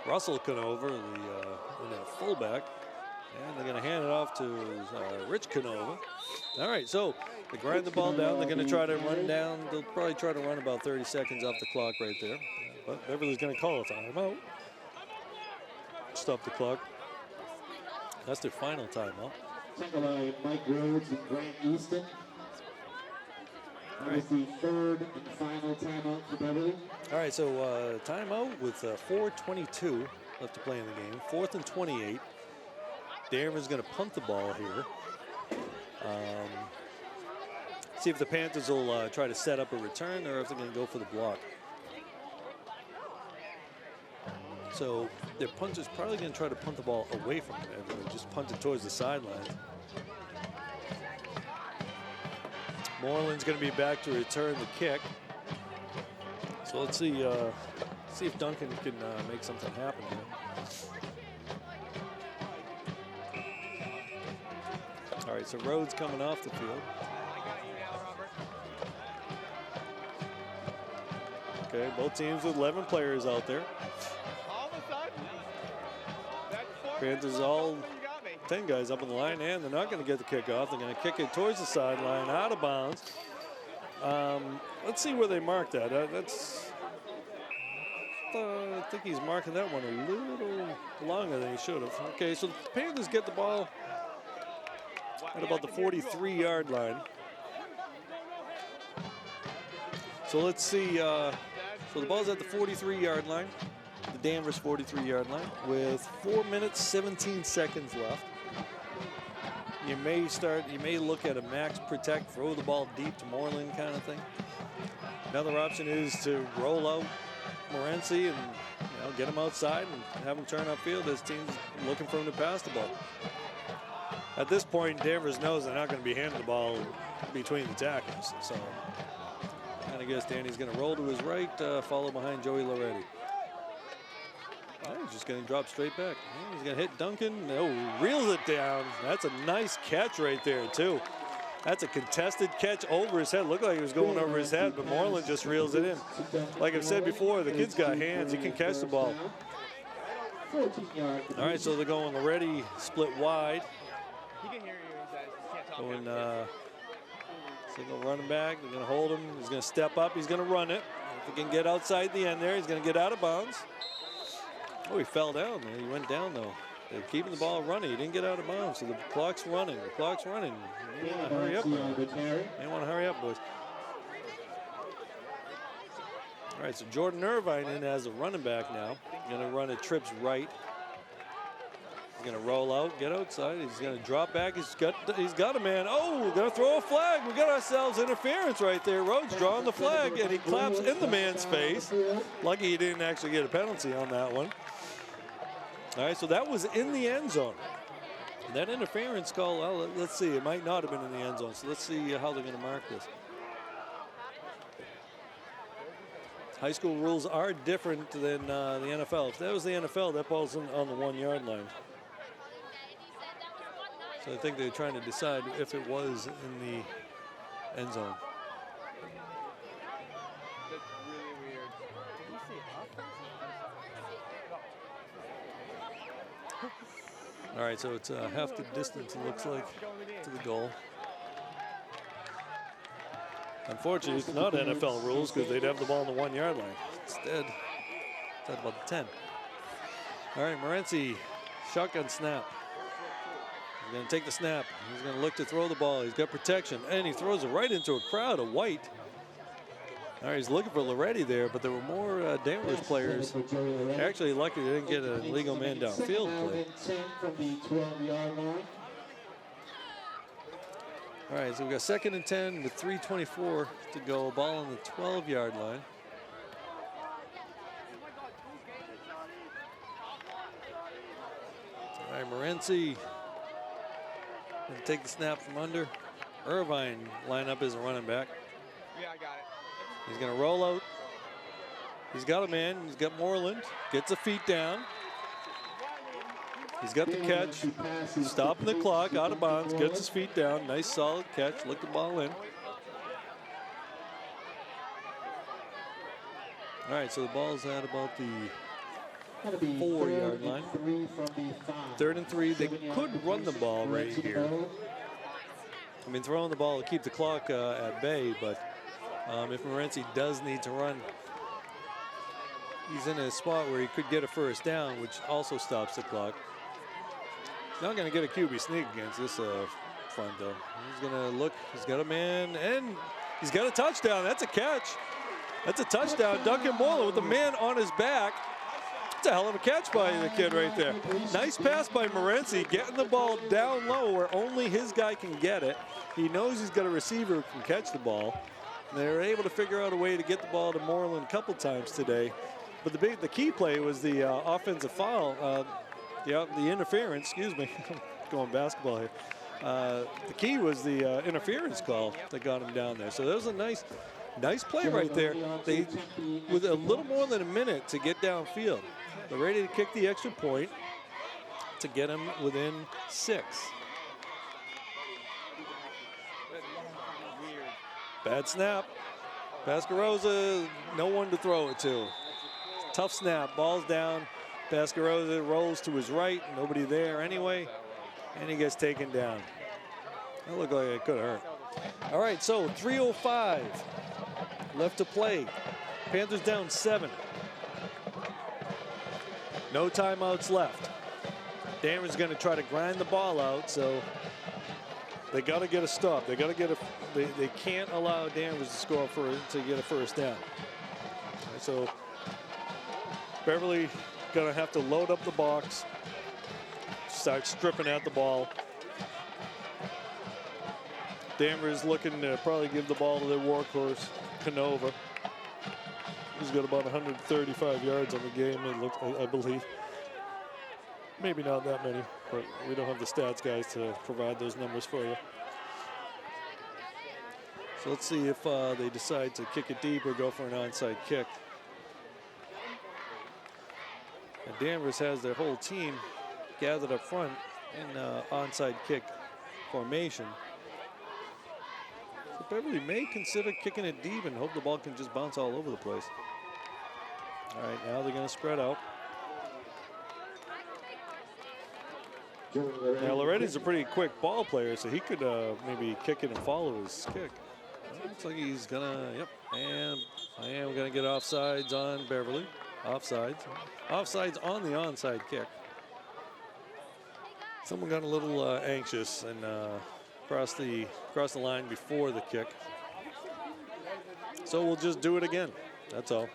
A: Russell Canova, the fullback, and they're going to hand it off to Rich Canova. All right, so they grind the ball down. They're going to try to run down. They'll probably try to run about 30 seconds off the clock right there. But Beverly's going to call a timeout. Stop the clock. That's their final timeout.
B: Tackled by Mike Rhodes and Grant Easton. That was the third and final timeout for Beverly.
A: All right, so timeout with 4:22 left to play in the game. 4th and 28. Danvers is going to punt the ball here. See if the Panthers will try to set up a return or if they're going to go for the block. So their punter's probably going to try to punt the ball away from Beverly, just punt it towards the sidelines. Moreland's going to be back to return the kick. So let's see if Duncan can make something happen here. All right, so Rhodes coming off the field. Okay, both teams with 11 players out there. Panthers all 10 guys up on the line, and they're not going to get the kickoff. They're going to kick it towards the sideline, out of bounds. Let's see where they mark that. I think he's marking that one a little longer than he should have. Okay, so the Panthers get the ball at about the 43-yard line. So let's see. So the ball's at the 43-yard line, the Danvers 43-yard line, with 4 minutes, 17 seconds left. You may look at a max protect, throw the ball deep to Moreland kind of thing. Another option is to roll out Morency and get him outside and have him turn upfield as teams looking for him to pass the ball. At this point, Danvers knows they're not going to be handing the ball between the tackles. So I guess Danny's going to roll to his right, follow behind Joey Loretti. He's just going to drop straight back. He's going to hit Duncan. Oh, reels it down. That's a nice catch right there, too. That's a contested catch over his head. Looked like he was going over his head, but Moreland just reels it in. Like I've said before, the kid's got hands. He can catch the ball. All right, so they're going Loretti split wide. Going single running back. They're going to hold him. He's going to step up. He's going to run it. If he can get outside the end there, he's going to get out of bounds. Oh, he fell down. He went down, though. They're keeping the ball running. He didn't get out of bounds, so the clock's running. The clock's running. You want to hurry up. You want to hurry up, boys. All right, so Jordan Irvine in as a running back now. Going to run it trips right. He's going to roll out, get outside. He's going to drop back. He's got a man. Oh, we're going to throw a flag. We got ourselves interference right there. Rhodes drawing the flag, and he claps in the man's face. Lucky he didn't actually get a penalty on that one. All right, so that was in the end zone. That interference call, well, let's see. It might not have been in the end zone, so let's see how they're going to mark this. High school rules are different than the NFL. If that was the NFL, that ball's on the 1 yard line. So I think they're trying to decide if it was in the end zone.
C: That's really weird. Did you see
A: All right, so it's half the distance, it looks like, to the goal. Unfortunately, it's not NFL rules because they'd have the ball on the 1 yard line. Instead, it's at about the 10. All right, Morency, shotgun snap. He's going to take the snap. He's going to look to throw the ball. He's got protection, and he throws it right into a crowd of white. All right, he's looking for Loretti there, but there were more Danvers players. Actually, lucky they didn't get a legal man downfield play. All right, so we've got 2nd and 10 with 3:24 to go. Ball on the 12 yard line. All right, Morency going to take the snap from under. Irvine line up as a running back.
C: Yeah, I got it.
A: He's going to roll out. He's got a man. He's got Moreland. Gets the feet down. He's got the catch. Stopping the clock, out of bounds. Gets his feet down. Nice solid catch. Look the ball in. All right, so the ball's at about the 4 yard line. 3rd and 3. They could run the ball right here. I mean, throwing the ball to keep the clock at bay, but if Morency does need to run, he's in a spot where he could get a first down, which also stops the clock. Not going to get a QB sneak against this front, though. He's going to look. He's got a man, and he's got a touchdown. That's a catch. That's a touchdown. Duncan Moeller with the man on his back. That's a hell of a catch by the kid right there. Nice pass by Morency, getting the ball down low where only his guy can get it. He knows he's got a receiver who can catch the ball. They were able to figure out a way to get the ball to Moreland a couple times today. But the key play was the offensive foul, the interference, excuse me, going basketball here. The key was the interference call that got him down there. So that was a nice play right there. They, with a little more than a minute to get downfield, they're ready to kick the extra point to get him within 6. Bad snap. Bascarosa, no one to throw it to. Tough snap, ball's down. Bascarosa rolls to his right, nobody there anyway, and he gets taken down. That looked like it could have hurt. All right, so 3:05 left to play. Panthers down 7. No timeouts left. Danvers going to try to grind the ball out, so they got to get a stop. They got to get a. They can't allow Danvers to score to get a first down. Right, so Beverly going to have to load up the box, start stripping at the ball. Danvers looking to probably give the ball to their workhorse, Canova. He's got about 135 yards on the game, I believe. Maybe not that many, but we don't have the stats guys to provide those numbers for you. So let's see if they decide to kick it deep or go for an onside kick. And Danvers has their whole team gathered up front in onside kick formation. So Beverly may consider kicking it deep and hope the ball can just bounce all over the place. All right, now they're going to spread out. Now Loretti's a pretty quick ball player, so he could maybe kick it and follow his kick. Looks like he's gonna, yep, and I am gonna get offsides on Beverly. Offsides on the onside kick. Someone got a little anxious and crossed the line before the kick. So we'll just do it again. That's all.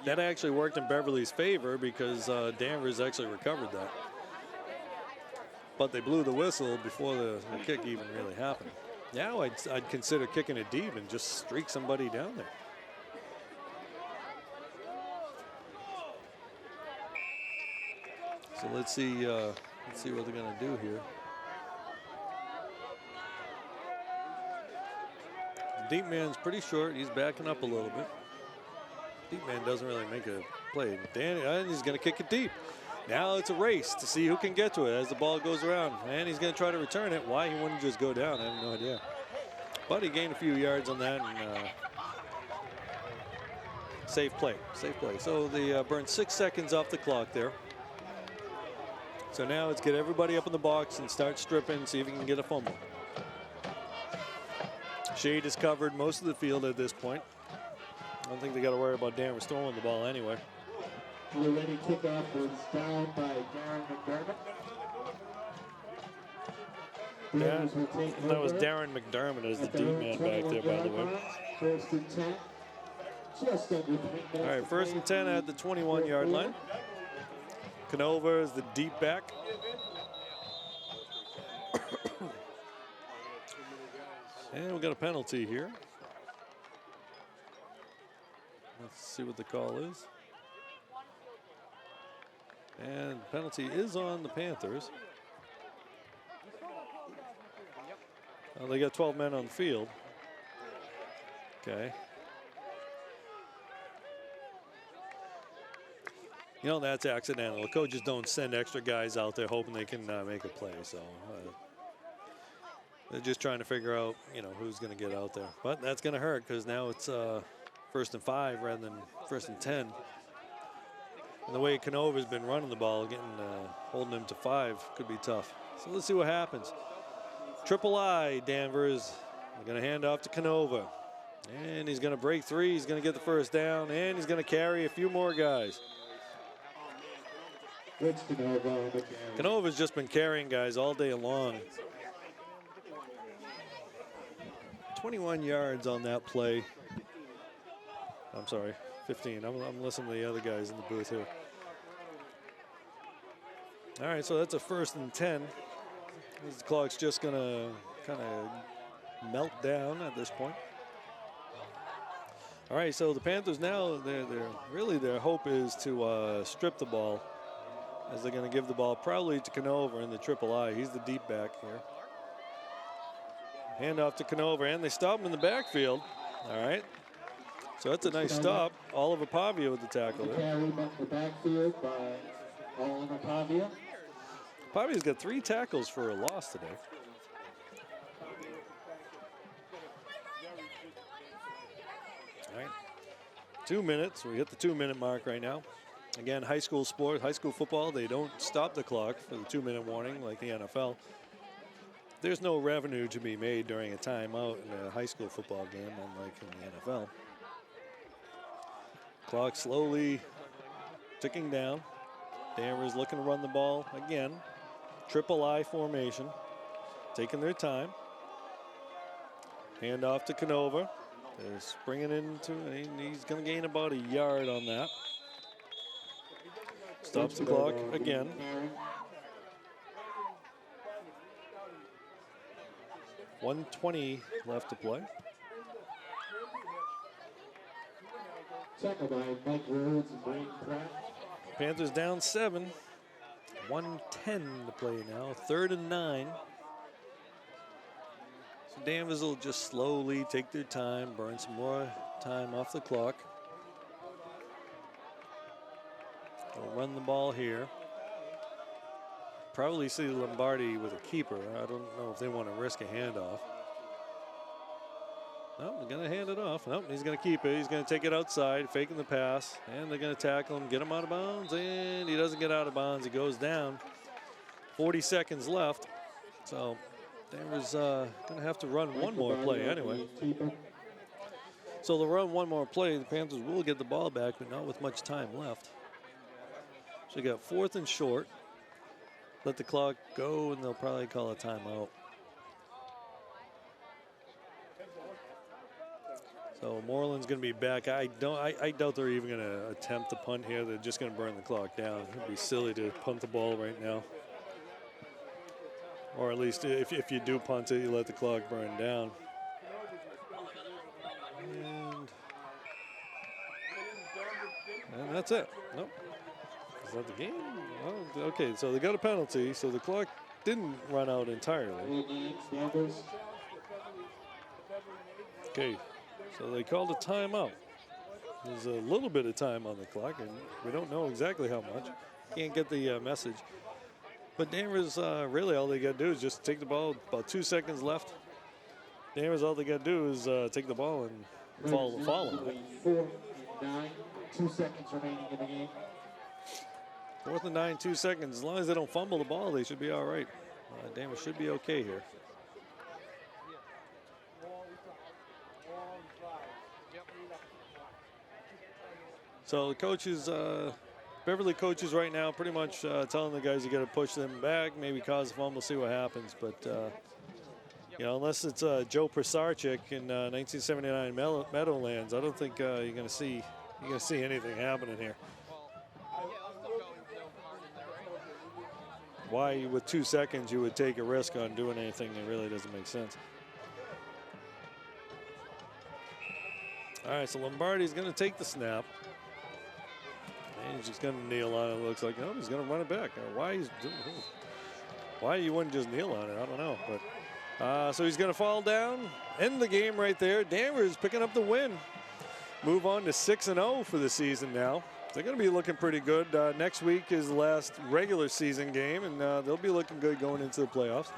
A: That actually worked in Beverly's favor because Danvers actually recovered that. But they blew the whistle before the kick even really happened. Now I'd consider kicking it deep and just streak somebody down there. So let's see what they're gonna do here. The deep man's pretty short. He's backing up a little bit. Deep man doesn't really make a play. And he's gonna kick it deep. Now it's a race to see who can get to it as the ball goes around. And he's going to try to return it. Why he wouldn't just go down, I have no idea. But he gained a few yards on that. And safe play. So they burned 6 seconds off the clock there. So now it's get everybody up in the box and start stripping, see if he can get a fumble. Shade has covered most of the field at this point. I don't think they got to worry about Danvers throwing the ball anyway.
B: The ready kickoff was down by Darren McDermott.
A: That was Darren McDermott as the deep man back there, by the way.
B: First and 10. Just under 3 minutes.
A: All right, first and 10 at the 21-yard line. Canova is the deep back. And we got a penalty here. Let's see what the call is. And penalty is on the Panthers. Well, they got 12 men on the field. Okay. You know, that's accidental. The coaches don't send extra guys out there hoping they can make a play. So they're just trying to figure out, you know, who's going to get out there. But that's going to hurt because now it's first and 5 rather than first and 10. And the way Canova's been running the ball, holding him to 5 could be tough. So let's see what happens. Triple I, Danvers. They're going to hand off to Canova. And he's going to break 3. He's going to get the first down. And he's going to carry a few more guys.
B: It's Canova on the carry.
A: Canova's just been carrying guys all day long. 21 yards on that play. I'm sorry, 15. I'm listening to the other guys in the booth here. All right, so that's a 1st and 10. The clock's just gonna kind of melt down at this point. All right, so the Panthers now, their hope is to strip the ball, as they're going to give the ball probably to Canova in the triple I. He's the deep back here. Hand off to Canova, and they stop him in the backfield. All right. So that's a nice stop. Oliver Pavia with the tackle there.
B: Carry back the backfield by Oliver Pavia.
A: Pavia's got 3 tackles for a loss today. All right. 2 minutes. We hit the 2-minute mark right now. Again, high school sport, high school football, they don't stop the clock for the 2-minute warning like the NFL. There's no revenue to be made during a timeout in a high school football game, unlike in the NFL. Clock slowly ticking down. Danvers looking to run the ball again. Triple I formation, taking their time. Hand off to Canova. They're springing into, he's going to gain about a yard on that. Stops the clock again. .120 left to play.
B: Tackle by Mike Rhodes and Braden Pratt.
A: Panthers down 7. 1:10 to play now. 3rd and 9. So Danvers will just slowly take their time, burn some more time off the clock. They'll run the ball here. Probably see Lombardi with a keeper. I don't know if they want to risk a handoff. No, they're going to hand it off. Nope, he's going to keep it. He's going to take it outside, faking the pass, and they're going to tackle him, get him out of bounds, and he doesn't get out of bounds. He goes down. 40 seconds left. So Danvers going to have to run one more play anyway. So they'll run one more play. The Panthers will get the ball back, but not with much time left. So you got 4th and short. Let the clock go, and they'll probably call a timeout. So Moreland's going to be back. I doubt they're even going to attempt to punt here. They're just going to burn the clock down. It'd be silly to punt the ball right now. Or at least if you do punt it, you let the clock burn down. And that's it. Nope. Is that the game? Oh, okay, so they got a penalty, so the clock didn't run out entirely. Okay, so they called a timeout. There's a little bit of time on the clock, and we don't know exactly how much. Can't get the message. But Danvers, really all they got to do is just take the ball. About 2 seconds left. Danvers, all they got to do is take the ball and follow.
B: 4th and 9, 2 seconds remaining in the game.
A: 4th and 9, 2 seconds. As long as they don't fumble the ball, they should be all right. Danvers should be okay here. So the coaches, Beverly coaches right now pretty much telling the guys you got to push them back, maybe cause a fumble, see what happens. But, you know, unless it's Joe Prasarchik in 1979 Meadowlands, I don't think you're going to see anything happening here. Why, with 2 seconds, you would take a risk on doing anything that really doesn't make sense. All right, so Lombardi's going to take the snap. And he's just going to kneel on it, looks like. No, he's going to run it back. Why you wouldn't just kneel on it, I don't know. But so he's going to fall down, end the game right there. Danvers picking up the win. Move on to 6-0 for the season now. They're going to be looking pretty good. Next week is the last regular season game, and they'll be looking good going into the playoffs.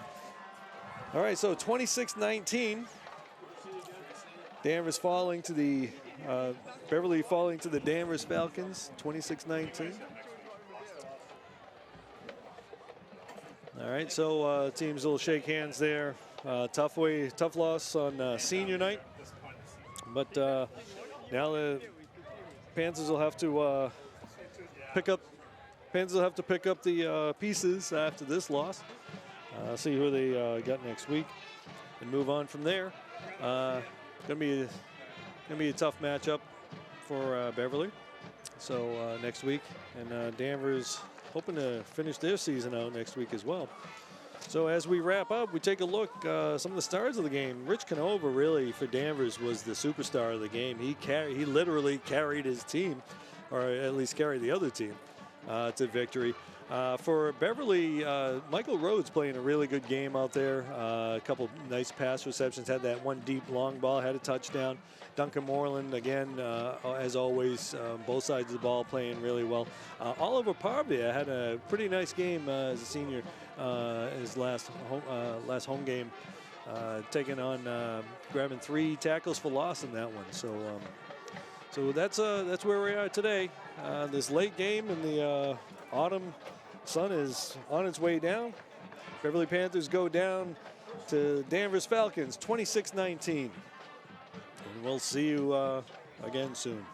A: All right, so 26-19. Danvers falling to the Beverly falling to the Danvers Falcons, 26-19. All right, so teams will shake hands there. Tough loss on senior night, but now the Panthers will have to pick up Panthers will have to pick up the pieces after this loss. See who they got next week, and move on from there. Gonna be a tough matchup for Beverly. So next week, and Danvers hoping to finish their season out next week as well. So as we wrap up, we take a look some of the stars of the game. Rich Canova really for Danvers was the superstar of the game. He literally carried his team, or at least carried the other team to victory. For Beverly, Michael Rhodes playing a really good game out there. A couple nice pass receptions, had that one deep long ball, had a touchdown. Duncan Moreland, again, as always, both sides of the ball playing really well. Oliver Parvia had a pretty nice game as a senior, his last home game, taking on, grabbing 3 tackles for loss in that one. So that's where we are today. This late game in the autumn sun is on its way down. Beverly Panthers go down to Danvers Falcons 26-19. And we'll see you again soon.